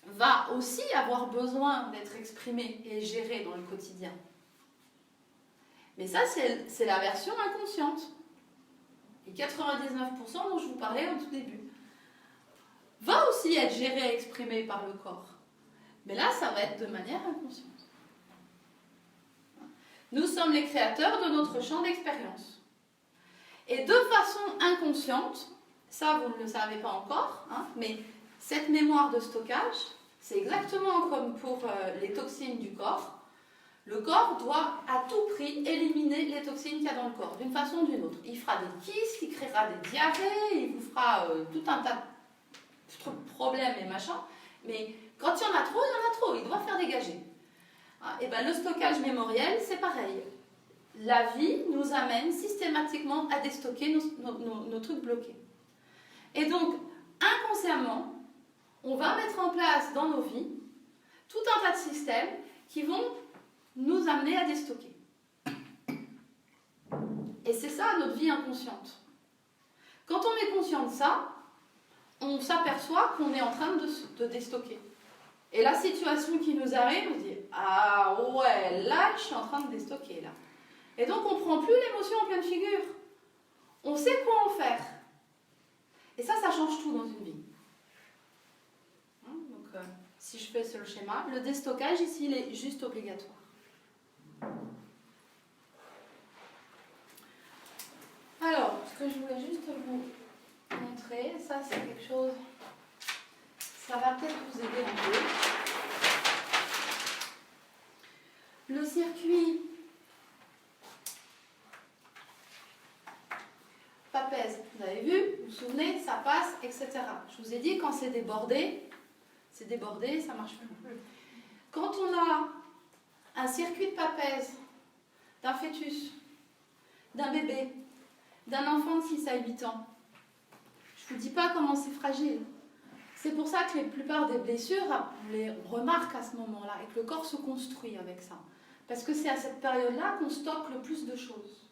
Speaker 1: va aussi avoir besoin d'être exprimé et géré dans le quotidien. Mais ça, c'est la version inconsciente. Et 99% dont je vous parlais au tout début va aussi être géré et exprimé par le corps. Mais là, ça va être de manière inconsciente. Nous sommes les créateurs de notre champ d'expérience. Et de façon inconsciente, ça vous ne le savez pas encore, hein, mais cette mémoire de stockage, c'est exactement comme pour les toxines du corps. Le corps doit à tout prix éliminer les toxines qu'il y a dans le corps, d'une façon ou d'une autre. Il fera des kystes, il créera des diarrhées, il vous fera tout un tas de problèmes et machin, mais quand il y en a trop, il doit faire dégager. Et le stockage mémoriel, c'est pareil. La vie nous amène systématiquement à déstocker nos trucs bloqués. Et donc, inconsciemment, on va mettre en place dans nos vies tout un tas de systèmes qui vont nous amener à déstocker. Et c'est ça notre vie inconsciente. Quand on est conscient de ça, on s'aperçoit qu'on est en train de déstocker. Et la situation qui nous arrive, on se dit « Ah ouais, là, je suis en train de déstocker, là. » Et donc, on ne prend plus l'émotion en pleine figure. On sait quoi en faire. Et ça change tout dans une vie. Donc, si je fais le schéma, le déstockage, ici, il est juste obligatoire. Alors, ce que je voulais juste vous montrer, ça c'est quelque chose, ça va peut-être vous aider un peu. Le circuit Papez, vous avez vu, vous vous souvenez, ça passe, etc. Je vous ai dit, quand c'est débordé, ça marche plus. Quand on a un circuit de Papez d'un fœtus, d'un bébé, d'un enfant de 6 à 8 ans, je ne vous dis pas comment c'est fragile. C'est pour ça que la plupart des blessures, on les remarque à ce moment-là et que le corps se construit avec ça. Parce que c'est à cette période-là qu'on stocke le plus de choses.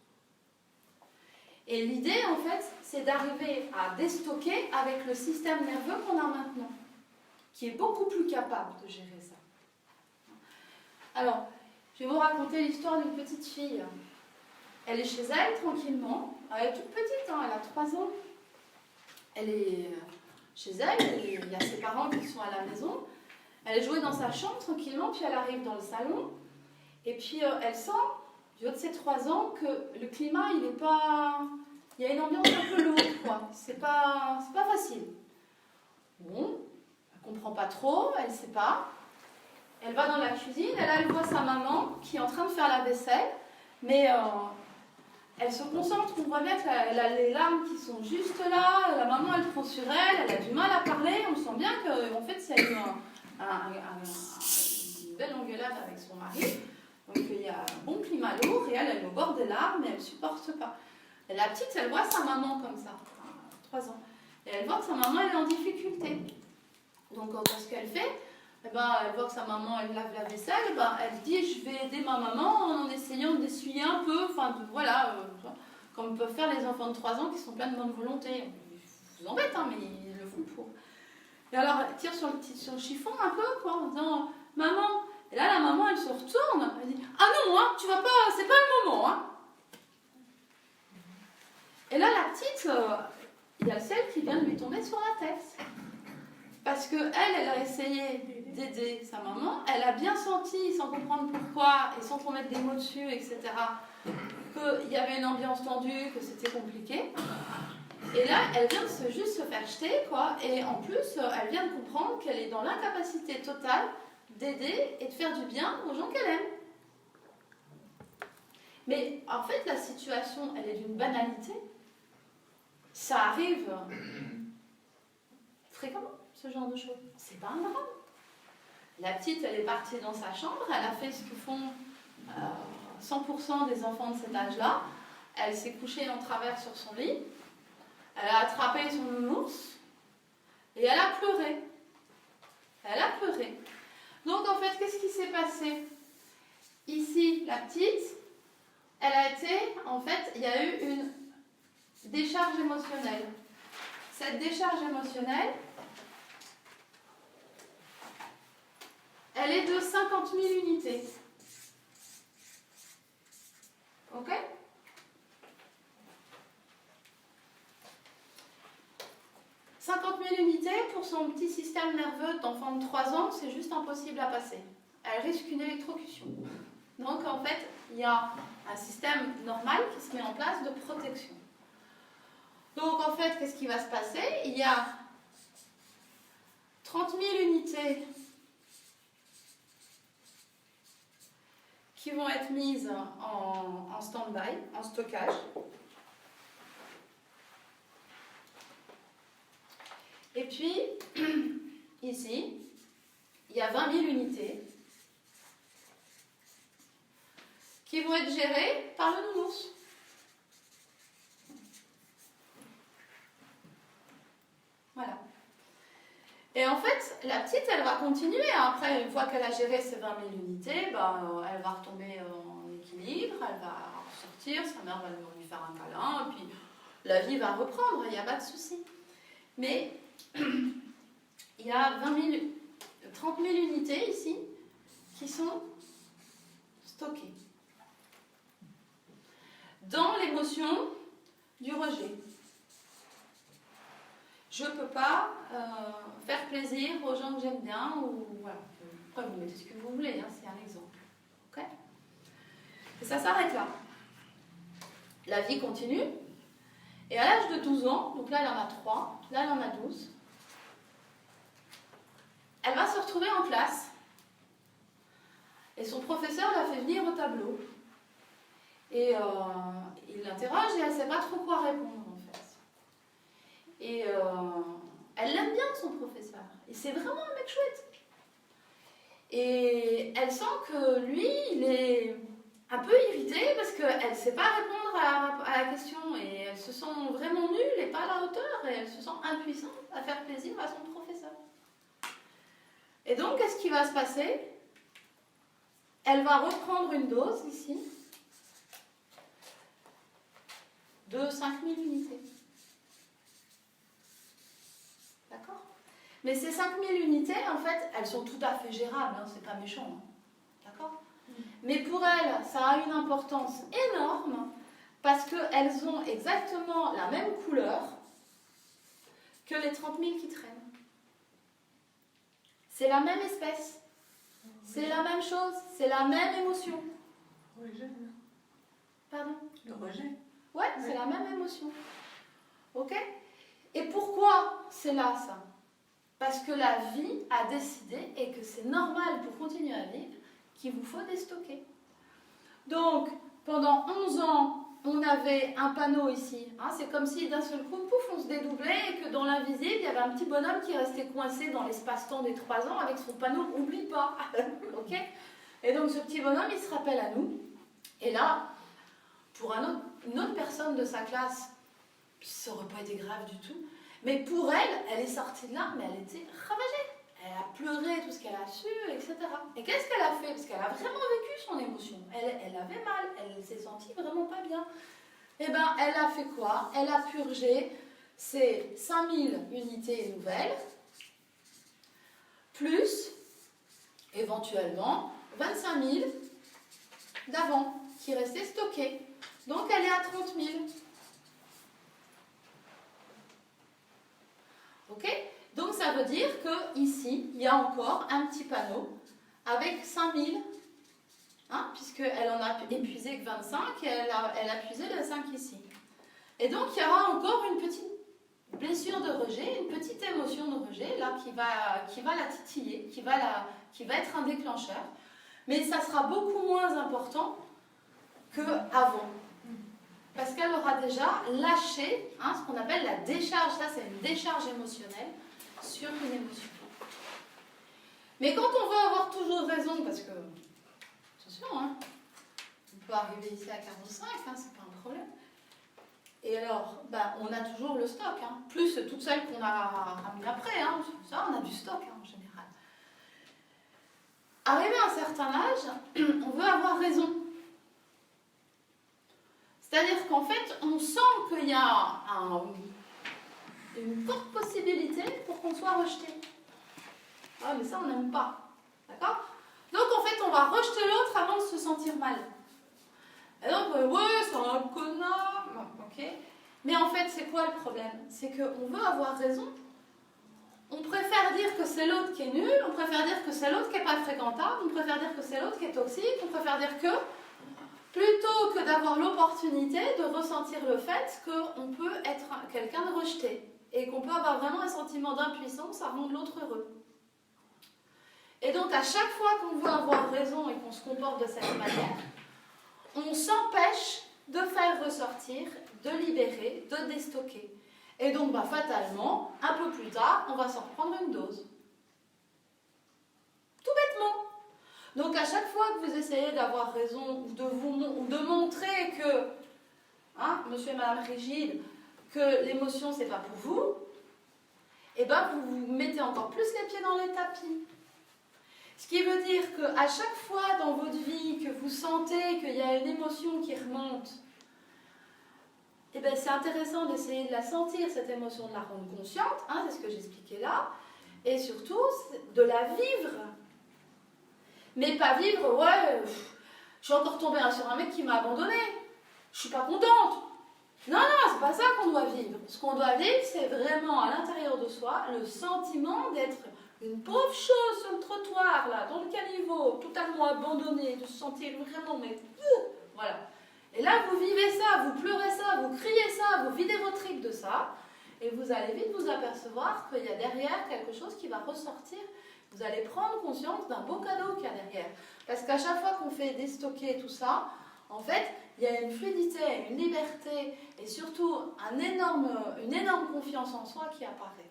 Speaker 1: Et l'idée, en fait, c'est d'arriver à déstocker avec le système nerveux qu'on a maintenant, qui est beaucoup plus capable de gérer ça. Alors, je vais vous raconter l'histoire d'une petite fille. Elle est chez elle, tranquillement. Elle est toute petite, hein, elle a 3 ans. Elle est chez elle, et il y a ses parents qui sont à la maison. Elle est jouée dans sa chambre, tranquillement, puis elle arrive dans le salon. Et puis, elle sent, du haut de ses 3 ans, que le climat, il est pas... Il y a une ambiance un peu lourde, quoi. C'est pas facile. Bon, elle comprend pas trop, elle sait pas. Elle va dans la cuisine, et là, elle voit sa maman qui est en train de faire la vaisselle, mais elle se concentre, on voit bien qu'elle a les larmes qui sont juste là, la maman, elle prend sur elle a du mal à parler, on sent bien qu'en fait, c'est une belle engueulade avec son mari. Donc il y a un bon climat lourd et elle est au bord des larmes et elle ne supporte pas. Et la petite, elle voit sa maman comme ça, 3 ans. Et elle voit que sa maman, elle est en difficulté. Donc ce qu'elle fait, eh ben, elle voit que sa maman, elle lave la vaisselle, elle dit, je vais aider ma maman en essayant d'essuyer un peu, voilà, comme peuvent faire les enfants de 3 ans qui sont pleins de bonne volonté. Ils vous embêtent, hein, mais ils le font pour. Et alors, elle tire sur le chiffon un peu, quoi, en disant, maman. Et là, la maman, elle se retourne, elle dit, ah non, hein, tu vas pas, c'est pas le moment, hein. Et là, la petite, il y a le ciel qui vient de lui tomber sur la tête. Parce qu'elle a essayé d'aider sa maman, elle a bien senti, sans comprendre pourquoi, et sans trop mettre des mots dessus, etc., qu'il y avait une ambiance tendue, que c'était compliqué. Et là, elle vient de juste se faire jeter, quoi, et en plus, elle vient de comprendre qu'elle est dans l'incapacité totale d'aider et de faire du bien aux gens qu'elle aime. Mais en fait, la situation, elle est d'une banalité. Ça arrive fréquemment, ce genre de choses. C'est pas un drame. La petite, elle est partie dans sa chambre, elle a fait ce que font 100% des enfants de cet âge-là. Elle s'est couchée en travers sur son lit, elle a attrapé son nounours et elle a pleuré. Elle a pleuré. Donc en fait, qu'est-ce qui s'est passé? Ici, la petite, elle a été, en fait, il y a eu une décharge émotionnelle. Cette décharge émotionnelle, elle est de 50 000 unités. Ok? « 50 000 unités pour son petit système nerveux d'enfant de 3 ans, c'est juste impossible à passer. Elle risque une électrocution. Donc en fait, il y a un système normal qui se met en place de protection. Donc en fait, qu'est-ce qui va se passer? Il y a 30 000 unités qui vont être mises en stand-by, en stockage. Et puis, ici, il y a 20 000 unités qui vont être gérées par le nounours. Voilà. Et en fait, la petite, elle va continuer. Après, une fois qu'elle a géré ces 20 000 unités, elle va retomber en équilibre, elle va sortir, sa mère va lui faire un câlin, et puis la vie va reprendre, il n'y a pas de souci. Mais il y a 30 000 unités ici qui sont stockées dans l'émotion du rejet. Je ne peux pas faire plaisir aux gens que j'aime bien, ou voilà. Après, vous mettez ce que vous voulez, hein, c'est un exemple. Ok? Et ça s'arrête là. La vie continue, Et à l'âge de 12 ans, donc là elle en a 3, là elle en a 12, elle va se retrouver en classe et son professeur la fait venir au tableau et il l'interroge et elle ne sait pas trop quoi répondre en fait. Et elle l'aime bien son professeur et c'est vraiment un mec chouette. Et elle sent que lui, il est un peu irrité parce qu'elle ne sait pas répondre à la question et elle se sent vraiment nulle et pas à la hauteur et elle se sent impuissante à faire plaisir à son professeur. Et donc, qu'est-ce qui va se passer? Elle va reprendre une dose ici de 5000 unités. D'accord? Mais ces 5000 unités, en fait, elles sont tout à fait gérables, hein, c'est pas méchant. Hein. D'accord? Mais pour elles, ça a une importance énorme parce qu'elles ont exactement la même couleur que les 30 000 qui traînent. C'est la même espèce, c'est la même chose, c'est la même émotion.
Speaker 2: Rejet.
Speaker 1: Pardon?
Speaker 2: Le rejet.
Speaker 1: Ouais, c'est la même émotion. Ok? Et pourquoi c'est là ça? Parce que la vie a décidé et que c'est normal pour continuer à vivre qu'il vous faut déstocker. Donc, pendant 11 ans, on avait un panneau ici. Hein, c'est comme si d'un seul coup, pouf, on se dédoublait et que dans l'invisible, il y avait un petit bonhomme qui restait coincé dans l'espace-temps des 3 ans avec son panneau « Oublie pas ». Ok? Et donc, ce petit bonhomme, il se rappelle à nous. Et là, pour une autre personne de sa classe, ça n'aurait pas été grave du tout. Mais pour elle, elle est sortie de là, mais elle était ravagée. Elle a pleuré tout ce qu'elle a su, etc. Et qu'est-ce qu'elle a fait? Parce qu'elle a vraiment vécu son émotion. Elle avait mal, elle s'est sentie vraiment pas bien. Eh bien, elle a fait quoi? Elle a purgé ses 5000 unités nouvelles, plus, éventuellement, 25 000 d'avant, qui restaient stockées. Donc, elle est à 30 000. Ok? Donc ça veut dire qu'ici, il y a encore un petit panneau avec 5000, hein, puisqu'elle en a épuisé que 25 et elle a puisé les 5 ici. Et donc il y aura encore une petite blessure de rejet, une petite émotion de rejet là qui va la titiller, qui va être un déclencheur, mais ça sera beaucoup moins important qu'avant. Parce qu'elle aura déjà lâché hein, ce qu'on appelle la décharge, ça c'est une décharge émotionnelle sur une émotion. Mais quand on veut avoir toujours raison, parce que, attention, hein, on peut arriver ici à 45, hein, c'est pas un problème. Et alors, bah, on a toujours le stock, hein, plus toutes celles qu'on a ramenées après, hein, ça on a du stock hein, en général. Arrivé à un certain âge, on veut avoir raison. C'est-à-dire qu'en fait, on sent qu'il y a une forte possibilité pour qu'on soit rejeté. Ah, mais ça, on n'aime pas. D'accord? Donc, en fait, on va rejeter l'autre avant de se sentir mal. Et donc, ouais, c'est un connard. Ok. Mais en fait, c'est quoi le problème? C'est qu'on veut avoir raison. On préfère dire que c'est l'autre qui est nul, on préfère dire que c'est l'autre qui n'est pas fréquentable, on préfère dire que c'est l'autre qui est toxique, on préfère dire que... plutôt que d'avoir l'opportunité de ressentir le fait qu'on peut être quelqu'un de rejeté et qu'on peut avoir vraiment un sentiment d'impuissance à rendre l'autre heureux. Et donc à chaque fois qu'on veut avoir raison et qu'on se comporte de cette manière, on s'empêche de faire ressortir, de libérer, de déstocker. Et donc fatalement, un peu plus tard, on va s'en reprendre une dose. Tout bêtement. Donc à chaque fois que vous essayez d'avoir raison ou de montrer que, hein, monsieur et madame rigide, que l'émotion c'est pas pour vous, et vous vous mettez encore plus les pieds dans les tapis. Ce qui veut dire qu'à chaque fois dans votre vie que vous sentez qu'il y a une émotion qui remonte, c'est intéressant d'essayer de la sentir, cette émotion, de la rendre consciente, hein, c'est ce que j'expliquais là, et surtout de la vivre. Mais pas vivre, ouais, je suis encore tombée sur un mec qui m'a abandonnée. Je suis pas contente. Non, c'est pas ça qu'on doit vivre. Ce qu'on doit vivre, c'est vraiment à l'intérieur de soi le sentiment d'être une pauvre chose sur le trottoir, là, dans le caniveau, totalement abandonnée, de se sentir vraiment, mais voilà. Et là, vous vivez ça, vous pleurez ça, vous criez ça, vous videz vos tripes de ça, et vous allez vite vous apercevoir qu'il y a derrière quelque chose qui va ressortir. Vous allez prendre conscience d'un beau cadeau qu'il y a derrière. Parce qu'à chaque fois qu'on fait déstocker tout ça, en fait, il y a une fluidité, une liberté, et surtout une énorme confiance en soi qui apparaît.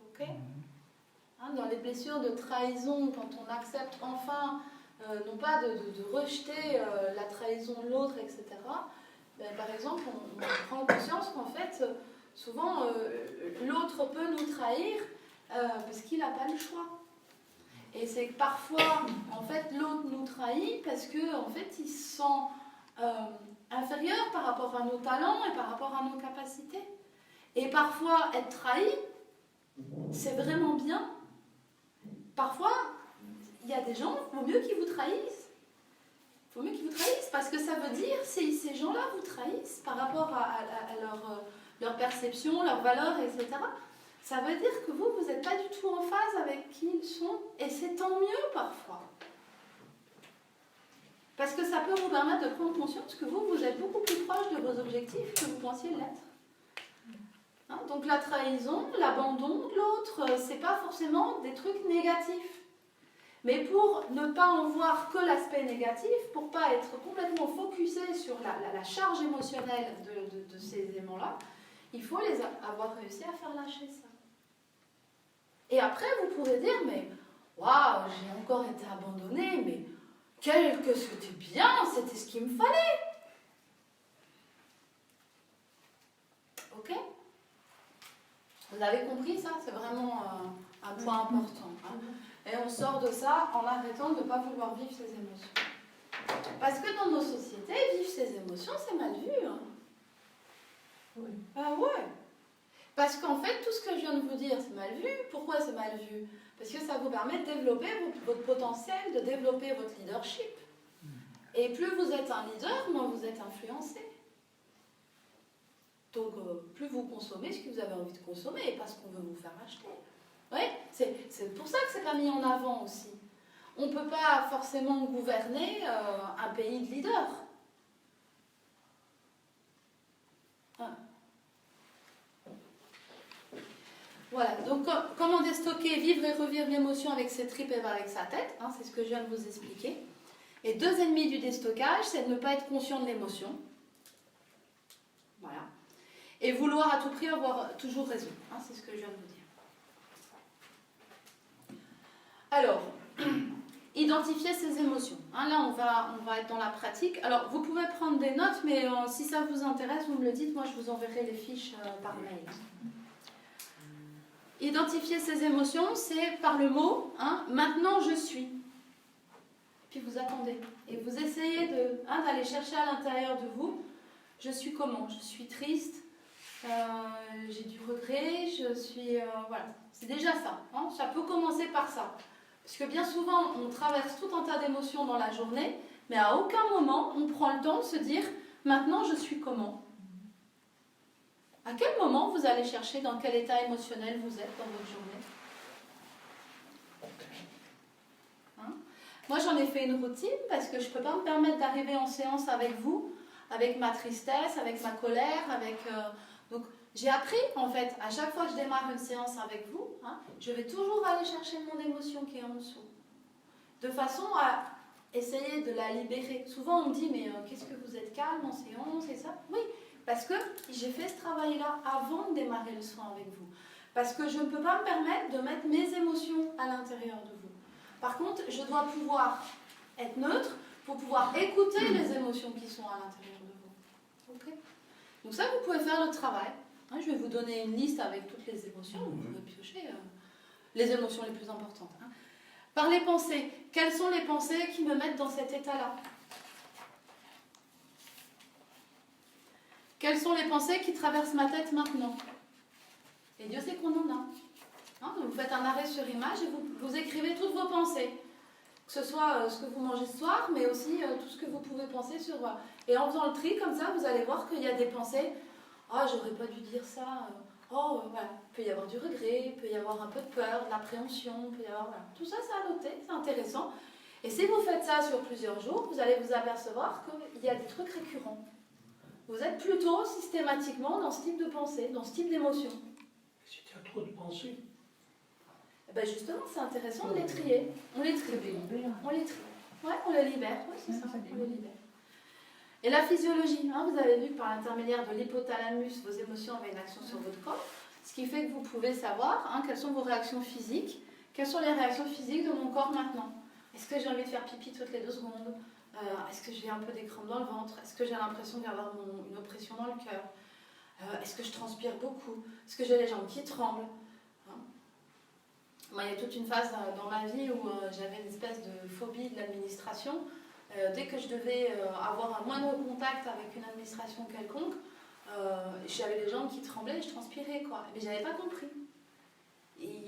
Speaker 1: Ok ? Hein, dans les blessures de trahison, quand on accepte enfin, non pas de rejeter la trahison de l'autre, etc., ben, par exemple, on prend conscience qu'en fait, souvent, l'autre peut nous trahir parce qu'il n'a pas le choix. Et c'est que parfois, en fait, l'autre nous trahit parce qu'en fait, il se sent inférieur par rapport à nos talents et par rapport à nos capacités. Et parfois, être trahi, c'est vraiment bien. Parfois, il y a des gens, il vaut mieux qu'ils vous trahissent. Il vaut mieux qu'ils vous trahissent parce que ça veut dire, si ces gens-là vous trahissent par rapport à leur perception, leurs valeurs, etc., ça veut dire que vous n'êtes pas du tout en phase avec qui ils sont. Et c'est tant mieux parfois. Parce que ça peut vous permettre de prendre conscience que vous êtes beaucoup plus proche de vos objectifs que vous pensiez l'être. Hein, donc la trahison, l'abandon de l'autre, c'est pas forcément des trucs négatifs. Mais pour ne pas en voir que l'aspect négatif, pour pas être complètement focusé sur la charge émotionnelle de ces éléments-là, il faut avoir réussi à faire lâcher ça. Et après, vous pourrez dire, mais waouh, j'ai encore été abandonnée, mais que c'était bien, c'était ce qu'il me fallait. Ok ? Vous avez compris ça ? C'est vraiment un point important. Hein. Et on sort de ça en arrêtant de ne pas vouloir vivre ses émotions. Parce que dans nos sociétés, vivre ses émotions, c'est mal vu. Hein.
Speaker 2: Oui.
Speaker 1: Ah ouais. Parce qu'en fait, tout ce que je viens de vous dire, c'est mal vu. Pourquoi c'est mal vu ? Parce que ça vous permet de développer votre potentiel, de développer votre leadership. Et plus vous êtes un leader, moins vous êtes influencé. Donc, plus vous consommez ce que vous avez envie de consommer et pas ce qu'on veut vous faire acheter. Oui, c'est pour ça que c'est pas mis en avant aussi. On ne peut pas forcément gouverner un pays de leaders. Hein. Voilà, donc comment déstocker, vivre et revivre l'émotion avec ses tripes et avec sa tête, hein, c'est ce que je viens de vous expliquer. Et 2 ennemis du déstockage, c'est de ne pas être conscient de l'émotion. Voilà. Et vouloir à tout prix avoir toujours raison, hein, c'est ce que je viens de vous dire. Alors, identifier ses émotions. Hein, là, on va être dans la pratique. Alors, vous pouvez prendre des notes, mais si ça vous intéresse, vous me le dites. Moi, je vous enverrai les fiches par mail. Identifier ses émotions, c'est par le mot hein, « maintenant je suis ». Puis vous attendez. Et vous essayez d'aller chercher à l'intérieur de vous « je suis comment ? Je suis triste, j'ai du regret, je suis... voilà. C'est déjà ça. Hein, ça peut commencer par ça. Parce que bien souvent, on traverse tout un tas d'émotions dans la journée, mais à aucun moment, on prend le temps de se dire « maintenant je suis comment ?» À quel moment vous allez chercher dans quel état émotionnel vous êtes dans votre journée ? Hein ? Moi, j'en ai fait une routine parce que je ne peux pas me permettre d'arriver en séance avec vous, avec ma tristesse, avec ma colère, donc, j'ai appris, en fait, à chaque fois que je démarre une séance avec vous, hein, je vais toujours aller chercher mon émotion qui est en dessous. De façon à essayer de la libérer. Souvent, on me dit, mais qu'est-ce que vous êtes calme en séance et ça ? Oui. Parce que j'ai fait ce travail-là avant de démarrer le soin avec vous. Parce que je ne peux pas me permettre de mettre mes émotions à l'intérieur de vous. Par contre, je dois pouvoir être neutre pour pouvoir écouter les émotions qui sont à l'intérieur de vous. Okay ? Donc ça, vous pouvez faire le travail. Hein, je vais vous donner une liste avec toutes les émotions. Vous pouvez piocher les émotions les plus importantes. Hein. Par les pensées. Quelles sont les pensées qui me mettent dans cet état-là ? Quelles sont les pensées qui traversent ma tête maintenant ? Et Dieu sait qu'on en a. Hein, donc vous faites un arrêt sur image et vous écrivez toutes vos pensées. Que ce soit ce que vous mangez ce soir, mais aussi tout ce que vous pouvez penser sur... Et en faisant le tri comme ça, vous allez voir qu'il y a des pensées. « Ah, j'aurais pas dû dire ça. Oh, voilà. » Il peut y avoir du regret, il peut y avoir un peu de peur, de l'appréhension, il peut y avoir... Voilà. Tout ça, c'est à noter, c'est intéressant. Et si vous faites ça sur plusieurs jours, vous allez vous apercevoir qu'il y a des trucs récurrents. Vous êtes plutôt systématiquement dans ce type de pensée, dans ce type d'émotion.
Speaker 6: Si tu as trop de pensées,
Speaker 1: Et ben justement, c'est intéressant de les trier. On les trie. On les trie. Ouais, on les libère. Ouais, c'est ça, on les libère. Et la physiologie, hein, vous avez vu que par l'intermédiaire de l'hypothalamus, vos émotions avaient une action sur votre corps, ce qui fait que vous pouvez savoir hein, quelles sont vos réactions physiques, quelles sont les réactions physiques de mon corps maintenant. Est-ce que j'ai envie de faire pipi toutes les 2 secondes? Est-ce que j'ai un peu des crampes dans le ventre? Est-ce que j'ai l'impression d'avoir une oppression dans le cœur? Est-ce que je transpire beaucoup? Est-ce que j'ai les jambes qui tremblent? Hein. Moi, il y a toute une phase dans ma vie où j'avais une espèce de phobie de l'administration. Dès que je devais avoir un moindre contact avec une administration quelconque, j'avais les jambes qui tremblaient et je transpirais, quoi. Mais je n'avais pas compris. Et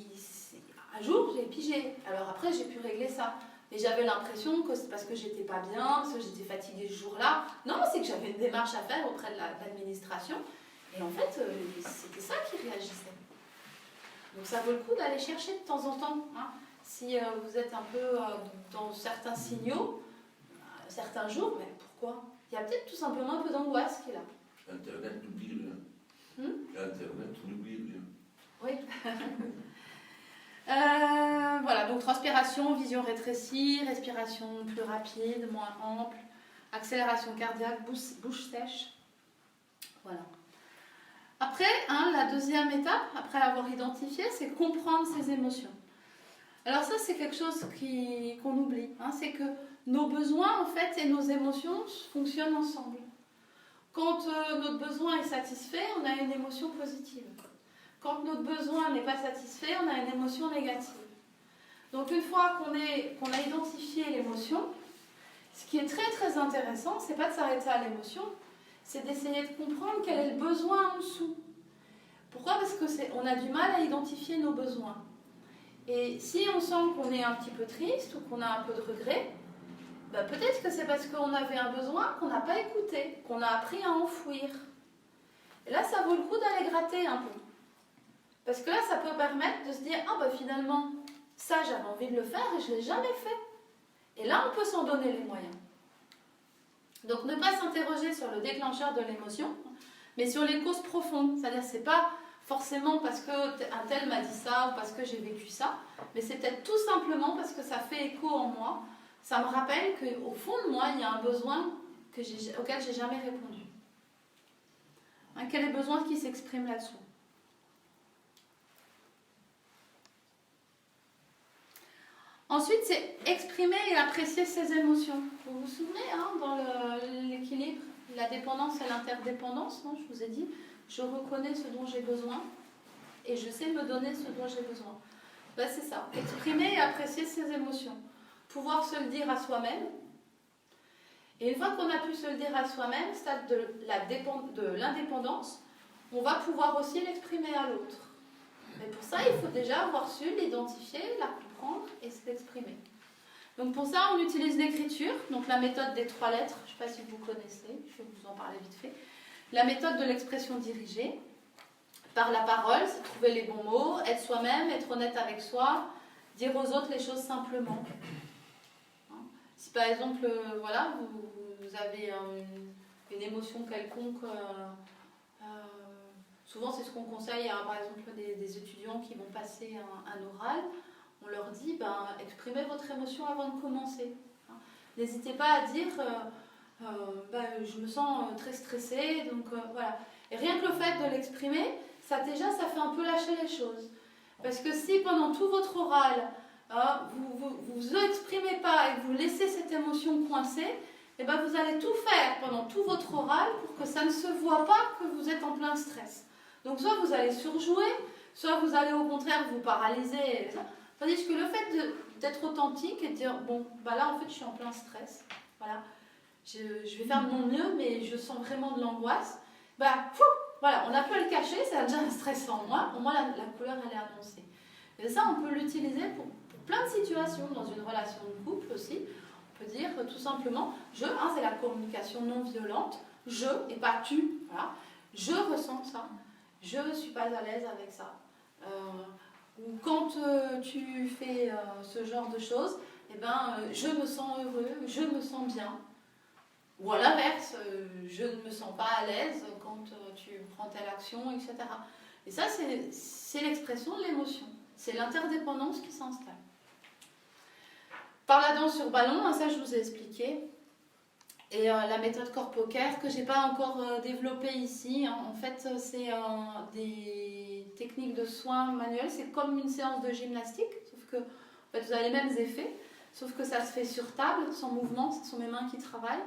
Speaker 1: un jour, j'ai pigé. Alors après, j'ai pu régler ça. Mais j'avais l'impression que c'est parce que j'étais pas bien, parce que j'étais fatiguée ce jour-là. Non, c'est que j'avais une démarche à faire auprès de l'administration. Et en fait, c'était ça qui réagissait. Donc ça vaut le coup d'aller chercher de temps en temps. Hein. Si vous êtes un peu dans certains signaux, certains jours, mais pourquoi? Il y a peut-être tout simplement un peu d'angoisse qui est là.
Speaker 3: Internet n'oublie rien. Internet n'oublie rien.
Speaker 1: Oui. Voilà, donc transpiration, vision rétrécie, respiration plus rapide, moins ample, accélération cardiaque, bouche sèche. Voilà. Après, hein, la deuxième étape, après avoir identifié, c'est comprendre ses émotions. Alors ça, c'est quelque chose qu'on oublie. Hein, c'est que nos besoins, en fait, et nos émotions fonctionnent ensemble. Quand notre besoin est satisfait, on a une émotion positive. Quand notre besoin n'est pas satisfait, on a une émotion négative. Donc une fois qu'on a identifié l'émotion, ce qui est très très intéressant, c'est pas de s'arrêter à l'émotion, c'est d'essayer de comprendre quel est le besoin en dessous. Pourquoi? Parce qu'on a du mal à identifier nos besoins. Et si on sent qu'on est un petit peu triste ou qu'on a un peu de regret, ben peut-être que c'est parce qu'on avait un besoin qu'on n'a pas écouté, qu'on a appris à enfouir. Et là, ça vaut le coup d'aller gratter un peu. Parce que là, ça peut permettre de se dire « Ah ben finalement, ça j'avais envie de le faire et je ne l'ai jamais fait. » Et là, on peut s'en donner les moyens. Donc ne pas s'interroger sur le déclencheur de l'émotion, mais sur les causes profondes. C'est-à-dire c'est pas forcément parce qu'un tel m'a dit ça ou parce que j'ai vécu ça, mais c'est peut-être tout simplement parce que ça fait écho en moi. Ça me rappelle qu'au fond de moi, il y a un besoin auquel je n'ai jamais répondu. Hein, quel est le besoin qui s'exprime là-dessous? Ensuite, c'est exprimer et apprécier ses émotions. Vous vous souvenez, hein, dans l'équilibre, la dépendance et l'interdépendance, hein, je vous ai dit, je reconnais ce dont j'ai besoin et je sais me donner ce dont j'ai besoin. Ben, c'est ça, exprimer et apprécier ses émotions. Pouvoir se le dire à soi-même. Et une fois qu'on a pu se le dire à soi-même, stade de l'indépendance, on va pouvoir aussi l'exprimer à l'autre. Mais pour ça, il faut déjà avoir su l'identifier, la comprendre et s'exprimer. Donc pour ça, on utilise l'écriture, donc la méthode des 3 lettres, je ne sais pas si vous connaissez, je vais vous en parler vite fait. La méthode de l'expression dirigée, par la parole, c'est trouver les bons mots, être soi-même, être honnête avec soi, dire aux autres les choses simplement. Si par exemple, voilà, vous avez une émotion quelconque, souvent c'est ce qu'on conseille à, par exemple, des étudiants qui vont passer un oral, on leur dit, exprimez votre émotion avant de commencer. N'hésitez pas à dire, je me sens très stressée, donc voilà. Et rien que le fait de l'exprimer, ça fait un peu lâcher les choses. Parce que si pendant tout votre oral, vous exprimez pas et que vous laissez cette émotion coincée, et vous allez tout faire pendant tout votre oral pour que ça ne se voit pas que vous êtes en plein stress. Donc soit vous allez surjouer, soit vous allez au contraire vous paralyser. Tandis que le fait d'être authentique et de dire, là en fait je suis en plein stress, voilà, je vais faire de mon mieux mais je sens vraiment de l'angoisse, voilà, on a pu le cacher, ça a déjà un stress en moi, au moins la couleur elle est annoncée. Et ça on peut l'utiliser pour plein de situations, dans une relation de couple aussi. On peut dire tout simplement, c'est la communication non violente, je et pas tu, voilà, je ressens ça, je ne suis pas à l'aise avec ça. Ou quand tu fais ce genre de choses, eh ben, je me sens heureux, je me sens bien. Ou à l'inverse, je ne me sens pas à l'aise quand tu prends telle action, etc. Et ça, c'est l'expression de l'émotion. C'est l'interdépendance qui s'installe. Par la danse sur ballon, hein, ça je vous ai expliqué. Et la méthode corps poker que je n'ai pas encore développée ici, hein, en fait c'est des techniques de soins manuels, c'est comme une séance de gymnastique, sauf que en fait, vous avez les mêmes effets, sauf que ça se fait sur table, sans mouvement, ce sont mes mains qui travaillent.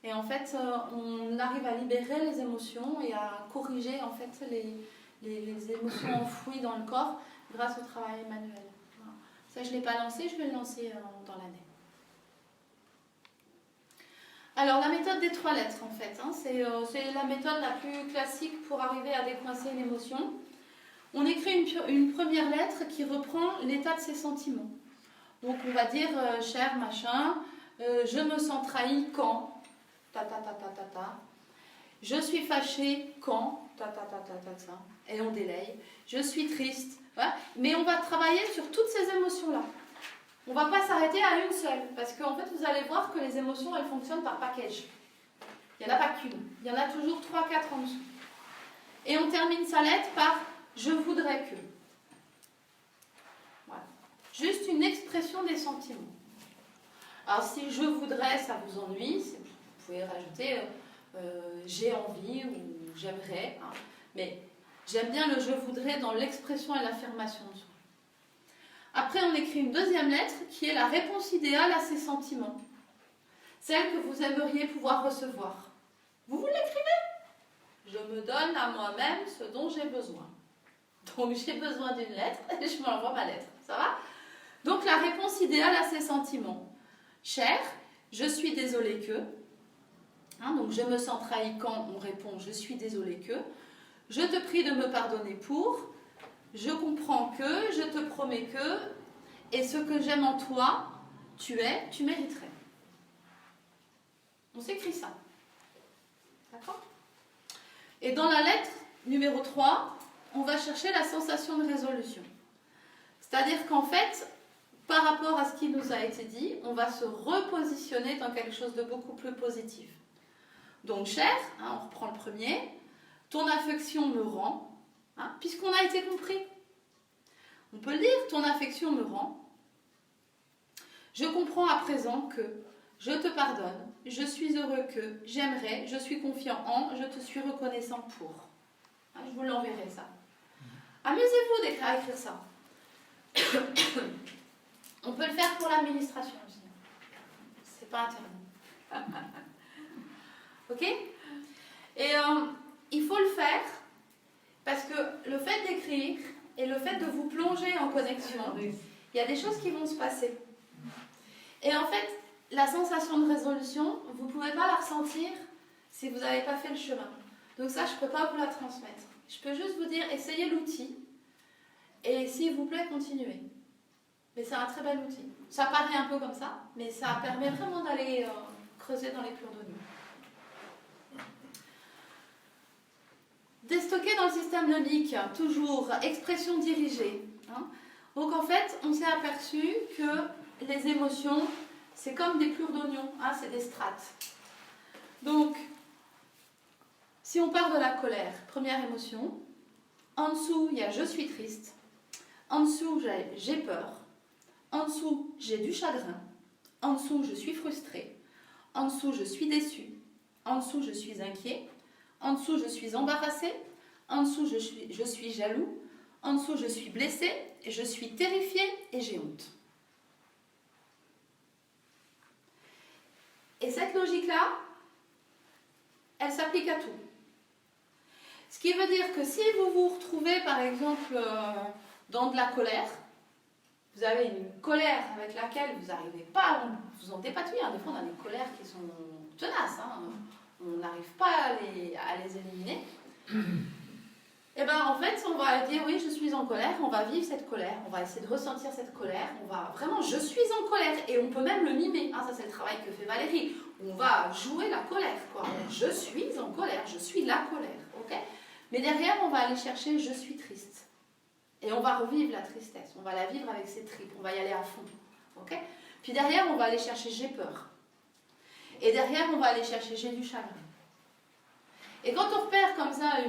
Speaker 1: Et en fait, on arrive à libérer les émotions et à corriger en fait les émotions enfouies dans le corps grâce au travail manuel. Voilà. Ça, je ne l'ai pas lancé, je vais le lancer dans l'année. Alors, la méthode des 3 lettres, en fait, hein, c'est la méthode la plus classique pour arriver à décoincer une émotion. On écrit une première lettre qui reprend l'état de ses sentiments. Donc, on va dire cher machin, je me sens trahi quand, ta ta ta ta ta ta. Je suis fâchée quand, ta ta ta ta ta ta. Et on délaye. Je suis triste. Voilà. Mais on va travailler sur toutes ces émotions-là. On ne va pas s'arrêter à une seule, parce qu'en fait, vous allez voir que les émotions, elles fonctionnent par package. Il n'y en a pas qu'une. Il y en a toujours 3-4 en dessous. Et on termine sa lettre par « je voudrais que ». Voilà. Juste une expression des sentiments. Alors, si « je voudrais », ça vous ennuie, vous pouvez rajouter j'ai envie » ou « j'aimerais hein. ». Mais j'aime bien le « je voudrais » dans l'expression et l'affirmation de soi. Après, on écrit une deuxième lettre qui est la réponse idéale à ces sentiments. Celle que vous aimeriez pouvoir recevoir. Vous l'écrivez. Je me donne à moi-même ce dont j'ai besoin. Donc, j'ai besoin d'une lettre et je m'envoie ma lettre. Ça va? Donc, la réponse idéale à ces sentiments. Cher, je suis désolée que. Hein, donc, je me sens trahi quand on répond je suis désolée que. Je te prie de me pardonner pour. Je comprends que, je te promets que, et ce que j'aime en toi, tu es, tu mériterais. On s'écrit ça. D'accord? Et dans la lettre numéro 3, on va chercher la sensation de résolution. C'est-à-dire qu'en fait, par rapport à ce qui nous a été dit, on va se repositionner dans quelque chose de beaucoup plus positif. Donc, cher, hein, on reprend le premier, ton affection me rend. Hein, puisqu'on a été compris. On peut le dire, ton affection me rend. Je comprends à présent que, je te pardonne, je suis heureux que, j'aimerais, je suis confiant en, je te suis reconnaissant pour. Hein, je vous l'enverrai ça. Amusez-vous d'écrire à écrire ça. On peut le faire pour l'administration aussi. C'est pas interdit. Ok? Et il faut le faire. Parce que le fait d'écrire et le fait de vous plonger en connexion, il y a des choses qui vont se passer. Et en fait, la sensation de résolution, vous ne pouvez pas la ressentir si vous n'avez pas fait le chemin. Donc ça, je ne peux pas vous la transmettre. Je peux juste vous dire, essayez l'outil. Et s'il vous plaît, continuez. Mais c'est un très bel outil. Ça paraît un peu comme ça, mais ça permet vraiment d'aller creuser dans les plans de nous. Déstocker dans le système limbique, toujours, expression dirigée. Hein. Donc en fait, on s'est aperçu que les émotions, c'est comme des plures d'oignon, hein, c'est des strates. Donc, si on part de la colère, première émotion, en dessous, il y a je suis triste, en dessous, j'ai peur, en dessous, j'ai du chagrin, en dessous, je suis frustrée, en dessous, je suis déçue, en dessous, je suis inquiet, en dessous, je suis embarrassée. En dessous, je suis jaloux. En dessous, je suis blessée. Et je suis terrifiée et j'ai honte. Et cette logique-là, elle s'applique à tout. Ce qui veut dire que si vous vous retrouvez, par exemple, dans de la colère, vous avez une colère avec laquelle vous n'arrivez pas à vous en dépatouiller. Des fois, on a des colères qui sont tenaces. Hein. On n'arrive pas à les éliminer. Et bien en fait, on va dire oui, je suis en colère, on va vivre cette colère, on va essayer de ressentir cette colère, on va vraiment, je suis en colère, et on peut même le mimer. Ça c'est le travail que fait Valérie. On va jouer la colère, quoi. Je suis en colère, je suis la colère, ok? Mais derrière, on va aller chercher je suis triste. Et on va revivre la tristesse, on va la vivre avec ses tripes, on va y aller à fond, ok? Puis derrière, on va aller chercher j'ai peur. Et derrière, on va aller chercher j'ai du chagrin. Et quand on repère comme ça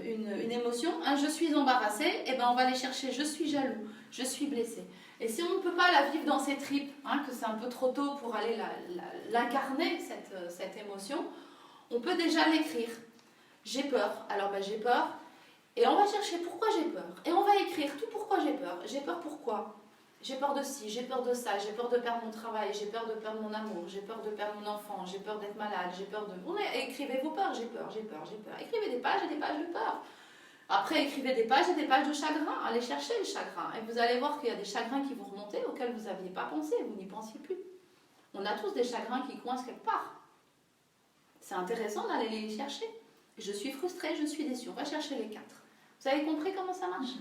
Speaker 1: une émotion, un je suis embarrassé, et ben on va aller chercher je suis jaloux, je suis blessé. Et si on ne peut pas la vivre dans ses tripes, que c'est un peu trop tôt pour aller l'incarner, cette émotion, on peut déjà l'écrire. J'ai peur, alors ben, j'ai peur, et on va chercher pourquoi j'ai peur. Et on va écrire tout pourquoi j'ai peur. J'ai peur pourquoi ? J'ai peur de ci, j'ai peur de ça, j'ai peur de perdre mon travail, j'ai peur de perdre mon amour, j'ai peur de perdre mon enfant, j'ai peur d'être malade, j'ai peur de... Écrivez vos peurs, j'ai peur, j'ai peur, j'ai peur. Écrivez des pages et des pages de peur. Après, écrivez des pages et des pages de chagrin. Allez chercher le chagrin. Et vous allez voir qu'il y a des chagrins qui vont remonter auxquels vous n'aviez pas pensé, vous n'y pensiez plus. On a tous des chagrins qui coincent quelque part. C'est intéressant d'aller les chercher. Je suis frustrée, je suis déçue. On va chercher les 4. Vous avez compris comment ça marche ?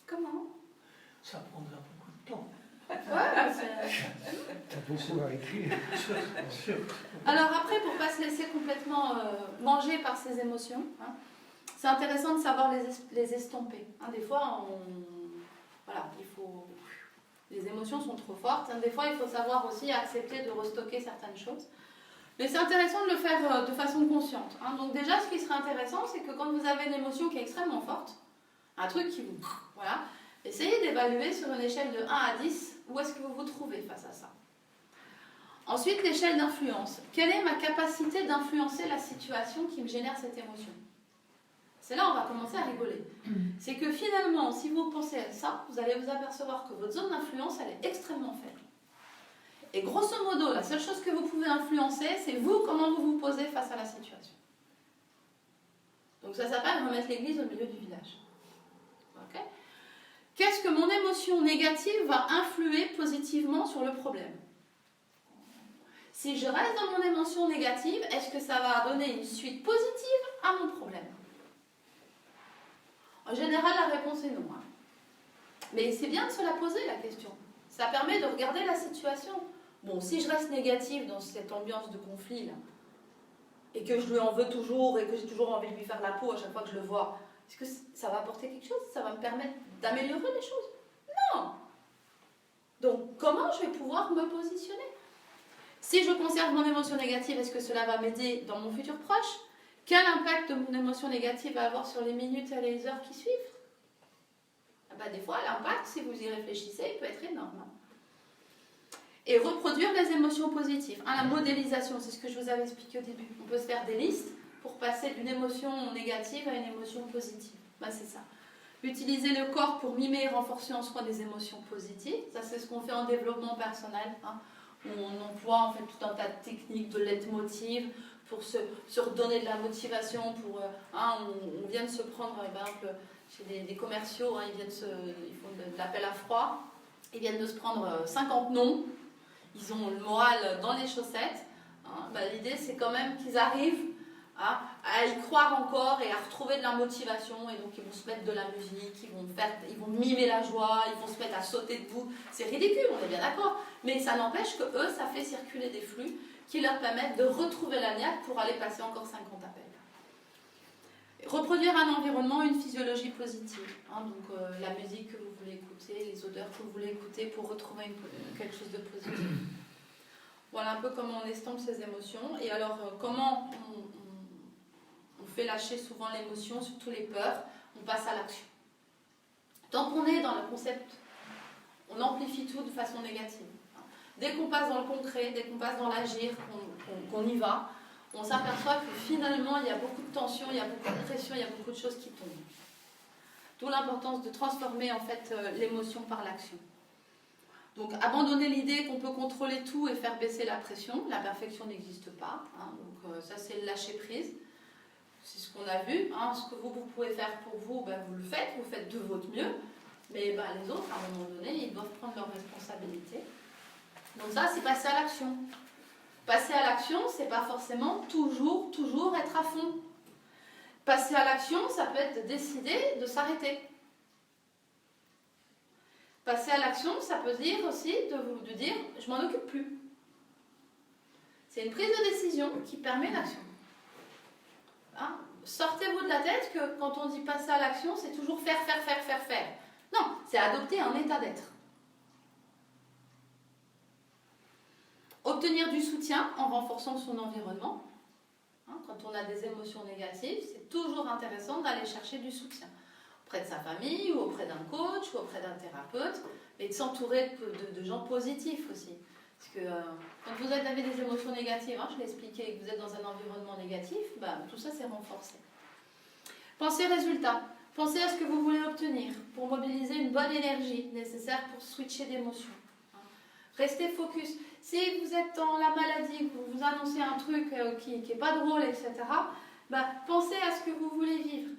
Speaker 1: Comment ?
Speaker 6: Ça prendra beaucoup de temps.
Speaker 1: Ouais,
Speaker 6: T'as beaucoup à écrire.
Speaker 1: alors après, pour ne pas se laisser complètement manger par ces émotions, c'est intéressant de savoir les estomper. Des fois, les émotions sont trop fortes. Des fois, il faut savoir aussi accepter de restocker certaines choses. Mais c'est intéressant de le faire de façon consciente. Donc déjà, ce qui serait intéressant, c'est que quand vous avez une émotion qui est extrêmement forte, un truc qui vous... Voilà, essayez d'évaluer sur une échelle de 1 à 10, où est-ce que vous vous trouvez face à ça. Ensuite, l'échelle d'influence. Quelle est ma capacité d'influencer la situation qui me génère cette émotion ? C'est là où on va commencer à rigoler. C'est que finalement, si vous pensez à ça, vous allez vous apercevoir que votre zone d'influence, elle est extrêmement faible. Et grosso modo, la seule chose que vous pouvez influencer, c'est vous, comment vous vous posez face à la situation. Donc ça s'appelle remettre l'église au milieu du village. Okay ? Qu'est-ce que mon émotion négative va influer positivement sur le problème ? Si je reste dans mon émotion négative, est-ce que ça va donner une suite positive à mon problème ? En général, la réponse est non. Mais c'est bien de se la poser, la question. Ça permet de regarder la situation. Bon, si je reste négative dans cette ambiance de conflit, là, et que je lui en veux toujours, et que j'ai toujours envie de lui faire la peau à chaque fois que je le vois, est-ce que ça va apporter quelque chose ? Ça va me permettre d'améliorer les choses ? Non ! Donc, comment je vais pouvoir me positionner ? Si je conserve mon émotion négative, est-ce que cela va m'aider dans mon futur proche ? Quel impact mon émotion négative va avoir sur les minutes et les heures qui suivent ? Des fois, l'impact, si vous y réfléchissez, il peut être énorme. Et reproduire les émotions positives. La modélisation, c'est ce que je vous avais expliqué au début. On peut se faire des listes pour passer d'une émotion négative à une émotion positive. C'est ça. Utiliser le corps pour mimer et renforcer en soi des émotions positives. Ça, c'est ce qu'on fait en développement personnel. Où on emploie en fait tout un tas de techniques de leitmotiv pour se redonner de la motivation. On vient de se prendre, par exemple, chez des commerciaux, ils font de l'appel à froid. Ils viennent de se prendre 50 noms. Ils ont le moral dans les chaussettes. L'idée, c'est quand même qu'ils arrivent à y croire encore et à retrouver de la motivation. Et donc, ils vont se mettre de la musique, ils vont mimer la joie, ils vont se mettre à sauter debout. C'est ridicule, on est bien d'accord. Mais ça n'empêche que eux, ça fait circuler des flux qui leur permettent de retrouver la niaque pour aller passer encore 50 appels. Reproduire un environnement, une physiologie positive. Donc, la musique que vous voulez écouter, les odeurs que vous voulez écouter pour retrouver quelque chose de positif. Voilà un peu comment on estompe ces émotions. Et alors, comment on fait lâcher souvent l'émotion, surtout les peurs, on passe à l'action. Tant qu'on est dans le concept, on amplifie tout de façon négative. Dès qu'on passe dans le concret, dès qu'on passe dans l'agir, qu'on y va, on s'aperçoit que finalement, il y a beaucoup de tension, il y a beaucoup de pression, il y a beaucoup de choses qui tombent. D'où l'importance de transformer en fait l'émotion par l'action. Donc, abandonner l'idée qu'on peut contrôler tout et faire baisser la pression. La perfection n'existe pas. Donc, ça, c'est le lâcher prise. C'est ce qu'on a vu. Ce que vous pouvez faire pour vous, vous le faites. Vous faites de votre mieux. Mais les autres, à un moment donné, ils doivent prendre leurs responsabilités. Donc ça, c'est passer à l'action. Passer à l'action, c'est pas forcément toujours être à fond. Passer à l'action, ça peut être décider de s'arrêter. Passer à l'action, ça peut dire aussi de dire « je m'en occupe plus ». C'est une prise de décision qui permet l'action. Sortez-vous de la tête que quand on dit passer à l'action, c'est toujours faire. Non, c'est adopter un état d'être. Obtenir du soutien en renforçant son environnement. Quand on a des émotions négatives, c'est toujours intéressant d'aller chercher du soutien auprès de sa famille, ou auprès d'un coach, ou auprès d'un thérapeute, et de s'entourer de gens positifs aussi. Parce que quand vous avez des émotions négatives, je l'ai expliqué, et que vous êtes dans un environnement négatif, tout ça c'est renforcé. Pensez résultat. Pensez à ce que vous voulez obtenir pour mobiliser une bonne énergie nécessaire pour switcher d'émotion. Restez focus. Si vous êtes dans la maladie, que vous vous annoncez un truc qui n'est pas drôle, etc., pensez à ce que vous voulez vivre.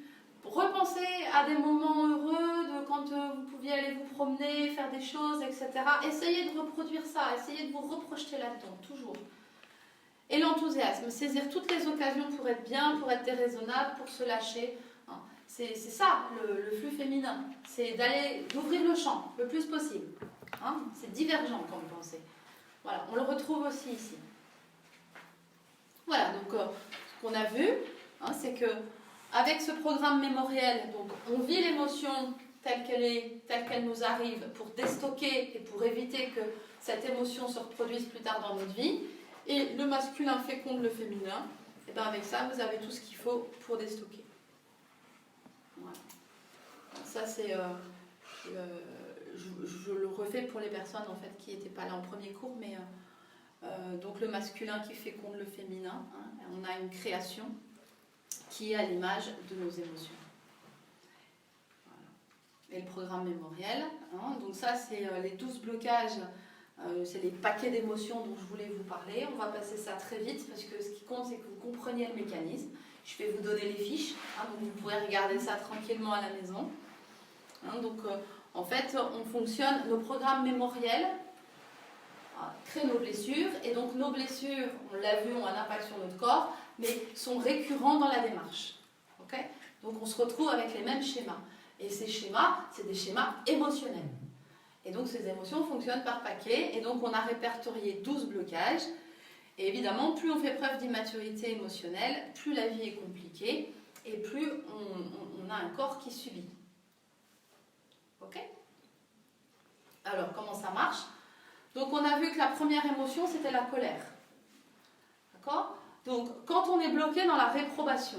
Speaker 1: Repensez à des moments heureux, de quand vous pouviez aller vous promener, faire des choses, etc. Essayez de reproduire ça, essayez de vous reprojeter là-dedans, toujours. Et l'enthousiasme, saisir toutes les occasions pour être bien, pour être déraisonnable, pour se lâcher. C'est ça, le flux féminin. C'est d'ouvrir le champ le plus possible. C'est divergent comme pensée. Voilà, on le retrouve aussi ici. Voilà, donc ce qu'on a vu, c'est que avec ce programme mémoriel, donc on vit l'émotion telle qu'elle nous arrive pour déstocker et pour éviter que cette émotion se reproduise plus tard dans notre vie. Et le masculin féconde le féminin. Et bien avec ça, vous avez tout ce qu'il faut pour déstocker. Voilà. Ça c'est... je le refais pour les personnes en fait qui n'étaient pas là en premier cours, mais donc le masculin qui féconde le féminin. On a une création qui est à l'image de nos émotions. Voilà. Et le programme mémoriel, donc ça c'est les 12 blocages, c'est les paquets d'émotions dont je voulais vous parler. On va passer ça très vite parce que ce qui compte c'est que vous compreniez le mécanisme. Je vais vous donner les fiches, donc vous pourrez regarder ça tranquillement à la maison. Donc en fait on fonctionne, nos programmes mémoriels créent nos blessures, et donc nos blessures, on l'a vu, ont un impact sur notre corps, mais sont récurrents dans la démarche. Okay, donc on se retrouve avec les mêmes schémas. Et ces schémas, c'est des schémas émotionnels. Et donc ces émotions fonctionnent par paquet, et donc on a répertorié 12 blocages. Et évidemment, plus on fait preuve d'immaturité émotionnelle, plus la vie est compliquée, et plus on a un corps qui subit. Ok ? Alors, comment ça marche ? Donc on a vu que la première émotion, c'était la colère. D'accord ? Donc, quand on est bloqué dans la réprobation,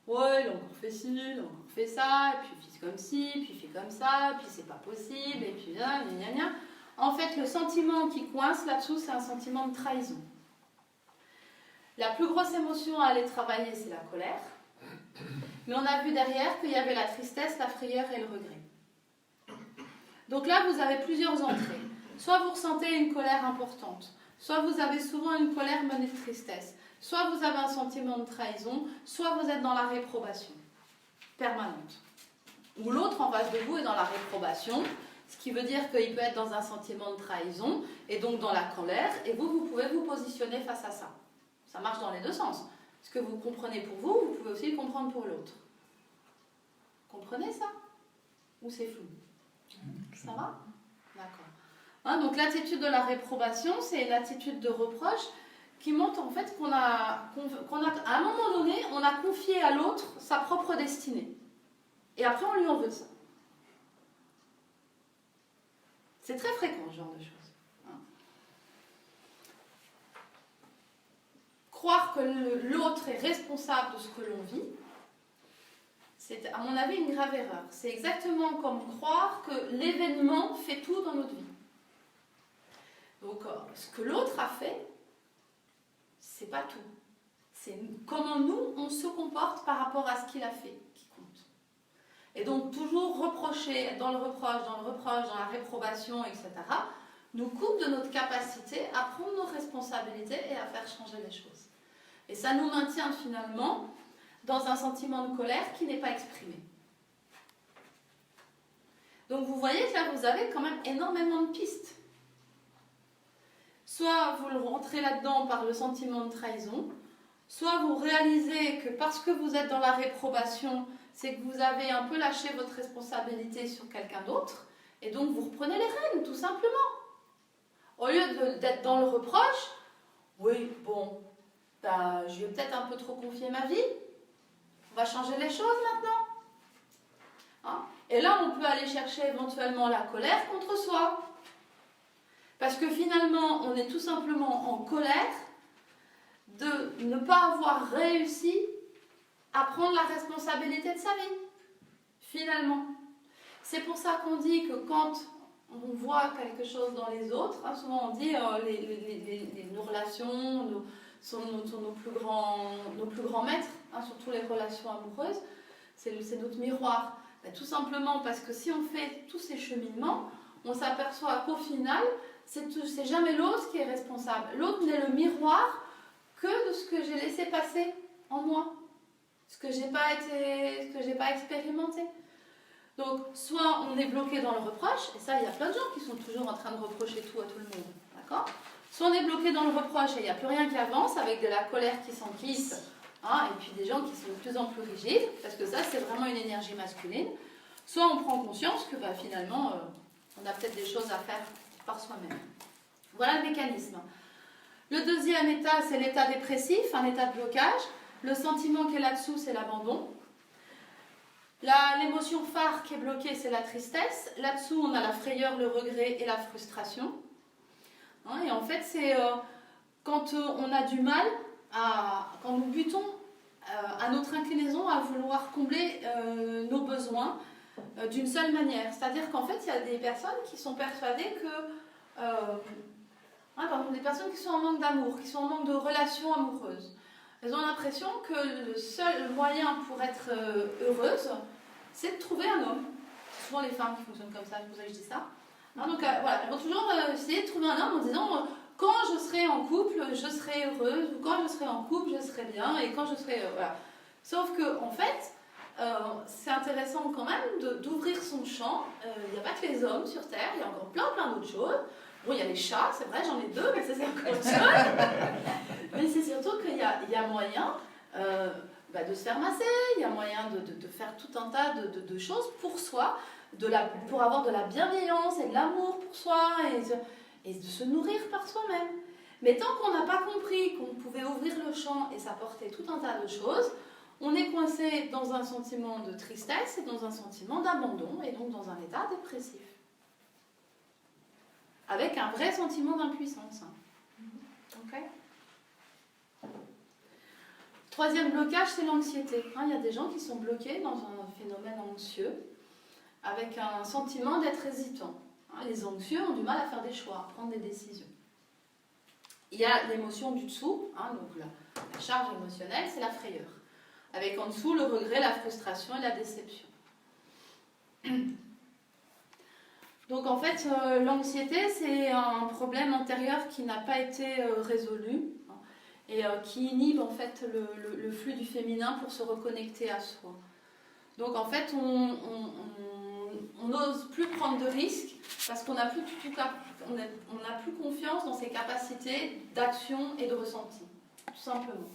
Speaker 1: ouais, il a encore fait ci, il a encore fait ça, et puis il fait comme ci, puis il fait comme ça, puis c'est pas possible, et puis gna gna gna. En fait, le sentiment qui coince là-dessous, c'est un sentiment de trahison. La plus grosse émotion à aller travailler, c'est la colère. Mais on a vu derrière qu'il y avait la tristesse, la frayeur et le regret. Donc là, vous avez plusieurs entrées. Soit vous ressentez une colère importante, soit vous avez souvent une colère menée de tristesse, soit vous avez un sentiment de trahison, soit vous êtes dans la réprobation permanente. Ou l'autre en face de vous est dans la réprobation, ce qui veut dire qu'il peut être dans un sentiment de trahison, et donc dans la colère, et vous pouvez vous positionner face à ça. Ça marche dans les deux sens. Ce que vous comprenez pour vous, vous pouvez aussi le comprendre pour l'autre. Comprenez ça ? Ou c'est flou ? Ça va ? D'accord. Donc l'attitude de la réprobation, c'est une attitude de reproche qui montre en fait qu'on a, à un moment donné, on a confié à l'autre sa propre destinée. Et après, on lui en veut ça. C'est très fréquent, ce genre de choses. Croire que l'autre est responsable de ce que l'on vit, c'est à mon avis une grave erreur. C'est exactement comme croire que l'événement fait tout dans notre vie. Donc, ce que l'autre a fait, c'est pas tout. C'est comment nous, on se comporte par rapport à ce qu'il a fait qui compte. Et donc, toujours reprocher, être dans le reproche, dans la réprobation, etc., nous coupe de notre capacité à prendre nos responsabilités et à faire changer les choses. Et ça nous maintient finalement dans un sentiment de colère qui n'est pas exprimé. Donc vous voyez que là, vous avez quand même énormément de pistes. Soit vous le rentrez là-dedans par le sentiment de trahison, soit vous réalisez que parce que vous êtes dans la réprobation, c'est que vous avez un peu lâché votre responsabilité sur quelqu'un d'autre, et donc vous reprenez les rênes, tout simplement. Au lieu d'être dans le reproche, oui, bon, je vais peut-être un peu trop confier ma vie, on va changer les choses maintenant. Hein. Et là, on peut aller chercher éventuellement la colère contre soi. Parce que finalement, on est tout simplement en colère de ne pas avoir réussi à prendre la responsabilité de sa vie, finalement. C'est pour ça qu'on dit que quand on voit quelque chose dans les autres, hein, souvent on dit nos relations sont nos plus grands maîtres, hein, surtout les relations amoureuses, c'est notre miroir. Ben, tout simplement parce que si on fait tous ces cheminements, on s'aperçoit qu'au final, c'est jamais l'autre qui est responsable. L'autre n'est le miroir que de ce que j'ai laissé passer en moi, ce que j'ai pas expérimenté. Donc, soit on est bloqué dans le reproche, et ça, il y a plein de gens qui sont toujours en train de reprocher tout à tout le monde, d'accord ? Soit on est bloqué dans le reproche et il n'y a plus rien qui avance, avec de la colère qui s'enquisse, hein, et puis des gens qui sont de plus en plus rigides, parce que ça, c'est vraiment une énergie masculine. Soit on prend conscience que bah, finalement, on a peut-être des choses à faire par soi-même. Voilà le mécanisme. Le deuxième état, c'est l'état dépressif, un état de blocage. Le sentiment qui est là-dessous, c'est l'abandon. L'émotion phare qui est bloquée, c'est la tristesse. Là-dessous, on a la frayeur, le regret et la frustration. Hein, et en fait, c'est quand on a du mal, quand nous butons à notre inclinaison à vouloir combler nos besoins d'une seule manière. C'est-à-dire qu'en fait, il y a des personnes qui sont persuadées que... des personnes qui sont en manque d'amour, qui sont en manque de relations amoureuses. Elles ont l'impression que le seul moyen pour être heureuse, c'est de trouver un homme. C'est souvent les femmes qui fonctionnent comme ça, c'est pour ça que je dis ça. Hein, donc voilà, elles vont toujours essayer de trouver un homme en disant quand je serai en couple, je serai heureuse, ou quand je serai en couple, je serai bien, et quand je serai... voilà. Sauf que, en fait, c'est intéressant quand même d'ouvrir son champ. Il n'y a pas que les hommes sur Terre, il y a encore plein d'autres choses. Bon, il y a les chats, c'est vrai, j'en ai 2, mais ça c'est encore autre chose. Mais c'est surtout qu'il y a moyen de se faire masser, il y a moyen de faire tout un tas de choses pour soi, pour avoir de la bienveillance et de l'amour pour soi, et de se nourrir par soi-même. Mais tant qu'on n'a pas compris qu'on pouvait ouvrir le champ et s'apporter tout un tas de choses, on est coincé dans un sentiment de tristesse et dans un sentiment d'abandon, et donc dans un état dépressif. Avec un vrai sentiment d'impuissance. Okay. Troisième blocage, c'est l'anxiété. Il y a des gens qui sont bloqués dans un phénomène anxieux, avec un sentiment d'être hésitant. Les anxieux ont du mal à faire des choix, à prendre des décisions. Il y a l'émotion du dessous, donc la charge émotionnelle, c'est la frayeur. Avec en dessous le regret, la frustration et la déception. Donc en fait, l'anxiété, c'est un problème antérieur qui n'a pas été résolu et qui inhibe en fait le flux du féminin pour se reconnecter à soi. Donc en fait, on n'ose plus prendre de risques parce qu'on n'a plus, plus confiance dans ses capacités d'action et de ressenti, tout simplement.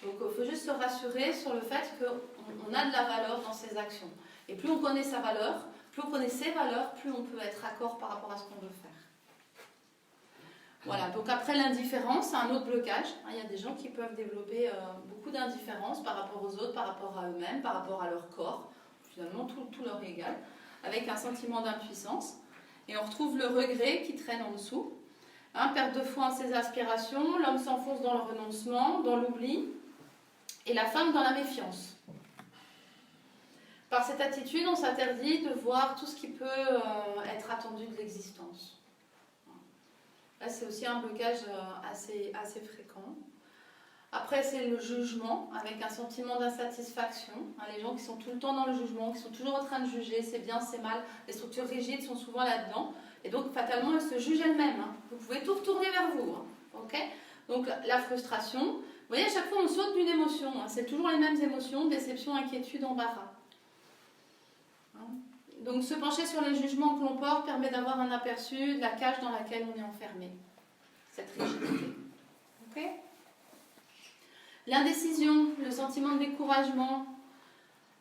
Speaker 1: Donc il faut juste se rassurer sur le fait qu'on a de la valeur dans ses actions. Et plus on connaît sa valeur, plus on connaît ses valeurs, plus on peut être raccord par rapport à ce qu'on veut faire. Voilà, donc après l'indifférence, c'est un autre blocage. Il y a des gens qui peuvent développer beaucoup d'indifférence par rapport aux autres, par rapport à eux-mêmes, par rapport à leur corps. Finalement, tout leur est égal, avec un sentiment d'impuissance. Et on retrouve le regret qui traîne en dessous. Perte de foi en ses aspirations, l'homme s'enfonce dans le renoncement, dans l'oubli, et la femme dans la méfiance. Par cette attitude, on s'interdit de voir tout ce qui peut être attendu de l'existence. Là, c'est aussi un blocage assez fréquent. Après, c'est le jugement, avec un sentiment d'insatisfaction. Les gens qui sont tout le temps dans le jugement, qui sont toujours en train de juger, c'est bien, c'est mal. Les structures rigides sont souvent là-dedans. Et donc, fatalement, elles se jugent elles-mêmes. Vous pouvez tout retourner vers vous. Okay ? Donc, la frustration. Vous voyez, à chaque fois, on saute d'une émotion. C'est toujours les mêmes émotions, déception, inquiétude, embarras. Donc se pencher sur les jugements que l'on porte permet d'avoir un aperçu de la cage dans laquelle on est enfermé. Cette rigidité. Okay ? L'indécision, le sentiment de découragement,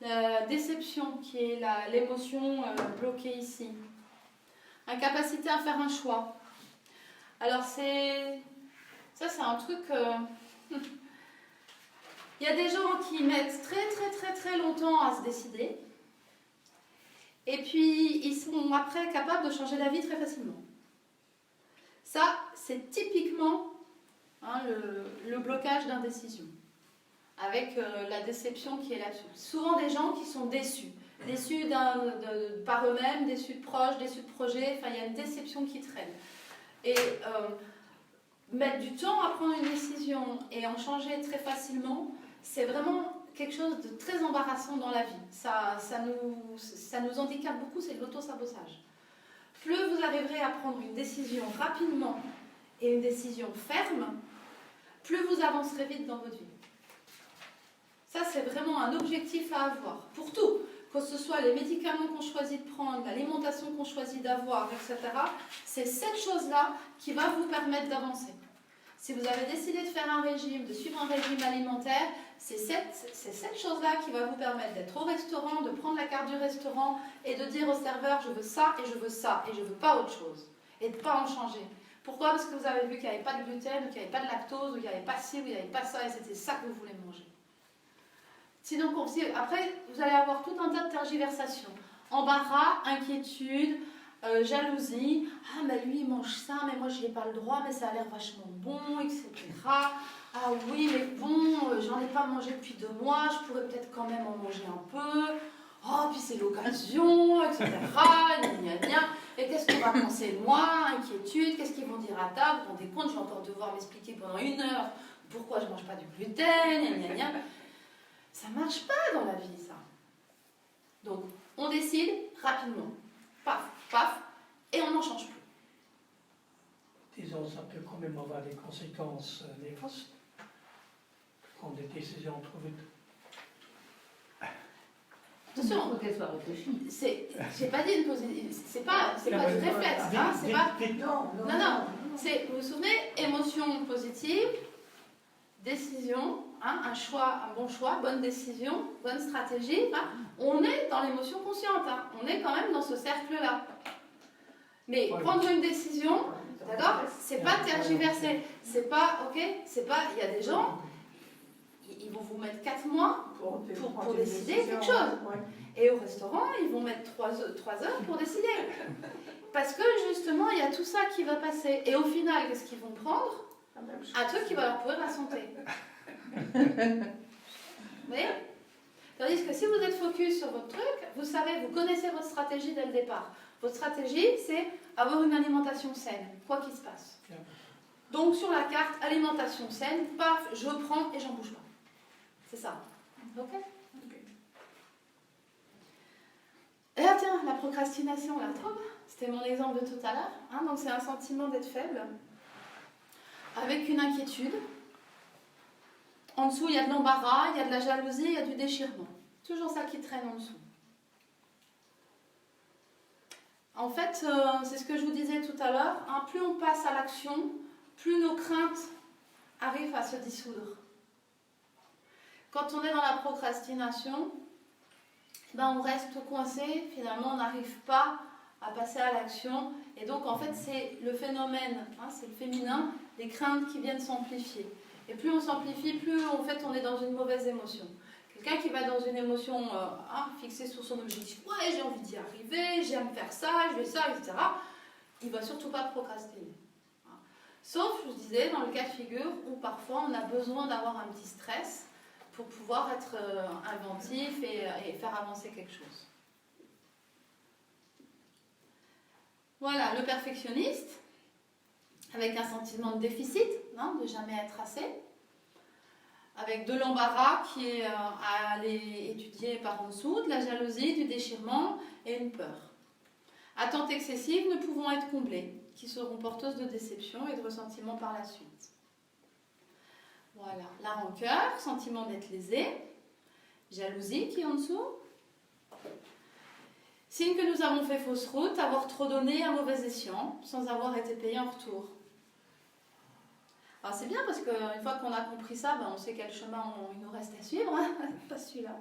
Speaker 1: la déception qui est l'émotion bloquée ici. Incapacité à faire un choix. Alors ça c'est un truc... Il y a des gens qui mettent très longtemps à se décider. Et puis, ils sont après capables de changer d'avis très facilement. Ça, c'est typiquement le blocage d'indécision, avec la déception qui est là-dessus. Souvent des gens qui sont déçus par eux-mêmes, déçus de proches, déçus de projets, enfin il y a une déception qui traîne. Et mettre du temps à prendre une décision et en changer très facilement, c'est vraiment quelque chose de très embarrassant dans la vie. Ça nous handicape beaucoup, c'est de l'auto-sabotage. Plus vous arriverez à prendre une décision rapidement et une décision ferme, plus vous avancerez vite dans votre vie. Ça, c'est vraiment un objectif à avoir, pour tout. Que ce soit les médicaments qu'on choisit de prendre, l'alimentation qu'on choisit d'avoir, etc. C'est cette chose-là qui va vous permettre d'avancer. Si vous avez décidé de faire un régime, de suivre un régime alimentaire, c'est cette chose-là qui va vous permettre d'être au restaurant, de prendre la carte du restaurant et de dire au serveur « je veux ça et je veux ça et je veux pas autre chose » et de ne pas en changer. Pourquoi? Parce que vous avez vu qu'il n'y avait pas de gluten, ou qu'il n'y avait pas de lactose, ou qu'il n'y avait pas ci, ou il n'y avait pas ça, et c'était ça que vous voulez manger. Sinon, après, vous allez avoir tout un tas de tergiversations. Embarras, inquiétude, jalousie. Ah, mais lui, il mange ça, mais moi, je n'ai pas le droit, mais ça a l'air vachement bon, etc. Ah oui, mais bon, j'en ai pas mangé depuis 2 mois, je pourrais peut-être quand même en manger un peu. Oh, puis c'est l'occasion, etc. Gna, gna, gna. Et qu'est-ce qu'on va penser de moi? Inquiétude, qu'est-ce qu'ils vont dire à table? Vous vous rendez compte, je vais encore devoir m'expliquer pendant 1 heure pourquoi je ne mange pas du gluten, gna, gna, gna. Ça ne marche pas dans la vie, ça. Donc, on décide rapidement. Paf, paf, et on n'en change plus.
Speaker 6: Disons, ça peut quand même avoir des conséquences néfastes. Prendre des décisions trop vite.
Speaker 1: Attention,
Speaker 2: Il faut qu'elle soit réfléchie.
Speaker 1: j'ai pas dit une position, c'est pas du réflexe, hein, c'est pas... Non, c'est, vous vous souvenez, émotion positive, décision, hein, un bon choix, bonne décision, bonne stratégie, hein, on est dans l'émotion consciente, hein, on est quand même dans ce cercle-là. Mais prendre une décision, d'accord, c'est pas tergiverser, c'est pas, ok, c'est pas, il y a des gens, ils vont vous mettre 4 mois pour décider quelque chose. Et au restaurant, ils vont mettre 3 heures pour décider. Parce que justement, il y a tout ça qui va passer. Et au final, qu'est-ce qu'ils vont prendre? Un truc qui va leur pourrir la santé. Vous voyez? Tandis que si vous êtes focus sur votre truc, vous savez, vous connaissez votre stratégie dès le départ. Votre stratégie, c'est avoir une alimentation saine, quoi qu'il se passe. Donc sur la carte, alimentation saine, paf, je prends et j'en bouge pas. C'est ça. Ok? Et là, tiens, la procrastination, la trouble, c'était mon exemple de tout à l'heure. Hein, donc c'est un sentiment d'être faible, avec une inquiétude. En dessous, il y a de l'embarras, il y a de la jalousie, il y a du déchirement. Toujours ça qui traîne en dessous. En fait, c'est ce que je vous disais tout à l'heure, hein, plus on passe à l'action, plus nos craintes arrivent à se dissoudre. Quand on est dans la procrastination, ben on reste coincé, finalement on n'arrive pas à passer à l'action. Et donc en fait c'est le phénomène, hein, c'est le féminin, les craintes qui viennent s'amplifier. Et plus on s'amplifie, plus en fait on est dans une mauvaise émotion. Quelqu'un qui va dans une émotion fixée sur son objectif, ouais j'ai envie d'y arriver, j'aime faire ça, je vais ça, etc. Il ne va surtout pas procrastiner. Sauf, je vous disais, dans le cas de figure où parfois on a besoin d'avoir un petit stress pour pouvoir être inventif et faire avancer quelque chose. Voilà, le perfectionniste, avec un sentiment de déficit, hein, de jamais être assez, avec de l'embarras qui est à aller étudier par en dessous, de la jalousie, du déchirement et une peur. Attentes excessives ne pouvant être comblées, qui seront porteuses de déception et de ressentiment par la suite. Voilà, la rancœur, sentiment d'être lésé, jalousie qui est en dessous. Signe que nous avons fait fausse route, avoir trop donné à mauvais escient, sans avoir été payé en retour. Alors c'est bien parce qu'une fois qu'on a compris ça, ben on sait quel chemin il nous reste à suivre, hein, pas celui-là.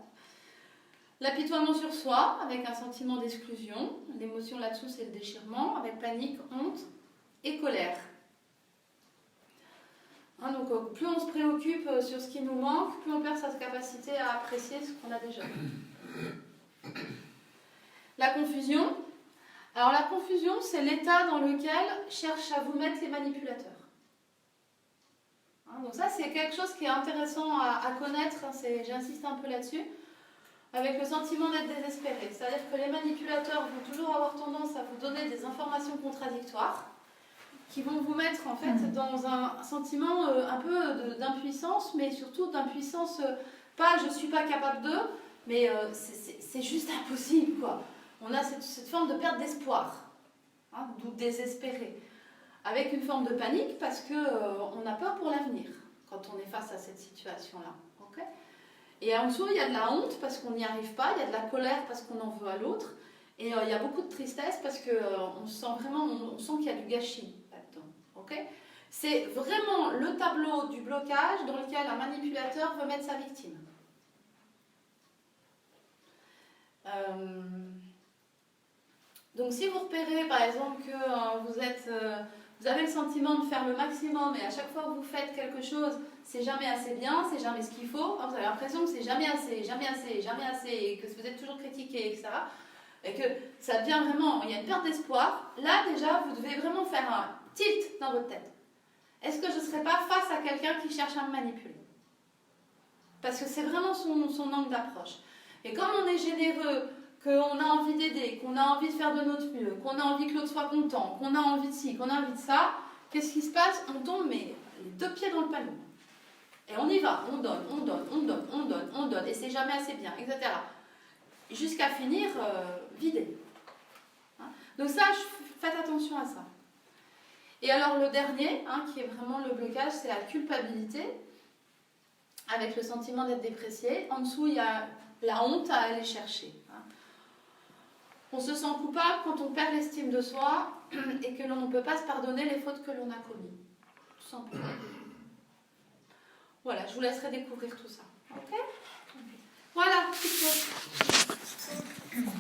Speaker 1: L'apitoiement sur soi, avec un sentiment d'exclusion. L'émotion là-dessous, c'est le déchirement, avec panique, honte et colère. Hein, donc plus on se préoccupe sur ce qui nous manque, plus on perd sa capacité à apprécier ce qu'on a déjà. La confusion. Alors la confusion, c'est l'état dans lequel cherchent à vous mettre les manipulateurs. Hein, donc ça, c'est quelque chose qui est intéressant à connaître, hein, j'insiste un peu là-dessus, avec le sentiment d'être désespéré. C'est-à-dire que les manipulateurs vont toujours avoir tendance à vous donner des informations contradictoires qui vont vous mettre en fait dans un sentiment un peu d'impuissance, mais surtout d'impuissance, pas je suis pas capable de, mais c'est juste impossible, quoi. On a cette forme de perte d'espoir, hein, d'où désespéré, avec une forme de panique parce qu'on a peur pour l'avenir quand on est face à cette situation-là. Okay, et en dessous, il y a de la honte parce qu'on n'y arrive pas, il y a de la colère parce qu'on en veut à l'autre, et il y a beaucoup de tristesse parce qu'on sent vraiment, on sent qu'il y a du gâchis là-dedans. Okay, c'est vraiment le tableau du blocage dans lequel un manipulateur veut mettre sa victime. Donc si vous repérez par exemple que vous avez le sentiment de faire le maximum et à chaque fois que vous faites quelque chose, c'est jamais assez bien, c'est jamais ce qu'il faut, vous avez l'impression que c'est jamais assez, jamais assez, jamais assez, et que vous êtes toujours critiqué, etc. Et que ça devient vraiment, il y a une perte d'espoir, là déjà vous devez vraiment faire un tilt dans votre tête. Est-ce que je ne serais pas face à quelqu'un qui cherche à me manipuler? Parce que c'est vraiment son angle d'approche. Et comme on est généreux, qu'on a envie d'aider, qu'on a envie de faire de notre mieux, qu'on a envie que l'autre soit content, qu'on a envie de ci, qu'on a envie de ça, qu'est-ce qui se passe? On tombe mais les deux pieds dans le panneau. Et on y va, on donne, on donne, on donne, on donne, on donne, et c'est jamais assez bien, etc. Jusqu'à finir vidé. Hein, donc ça, faites attention à ça. Et alors le dernier, hein, qui est vraiment le blocage, c'est la culpabilité, avec le sentiment d'être déprécié. En dessous, il y a la honte à aller chercher. Hein. On se sent coupable quand on perd l'estime de soi et que l'on ne peut pas se pardonner les fautes que l'on a commises. Tout simplement. Voilà, je vous laisserai découvrir tout ça. Ok ? Voilà, c'est tout.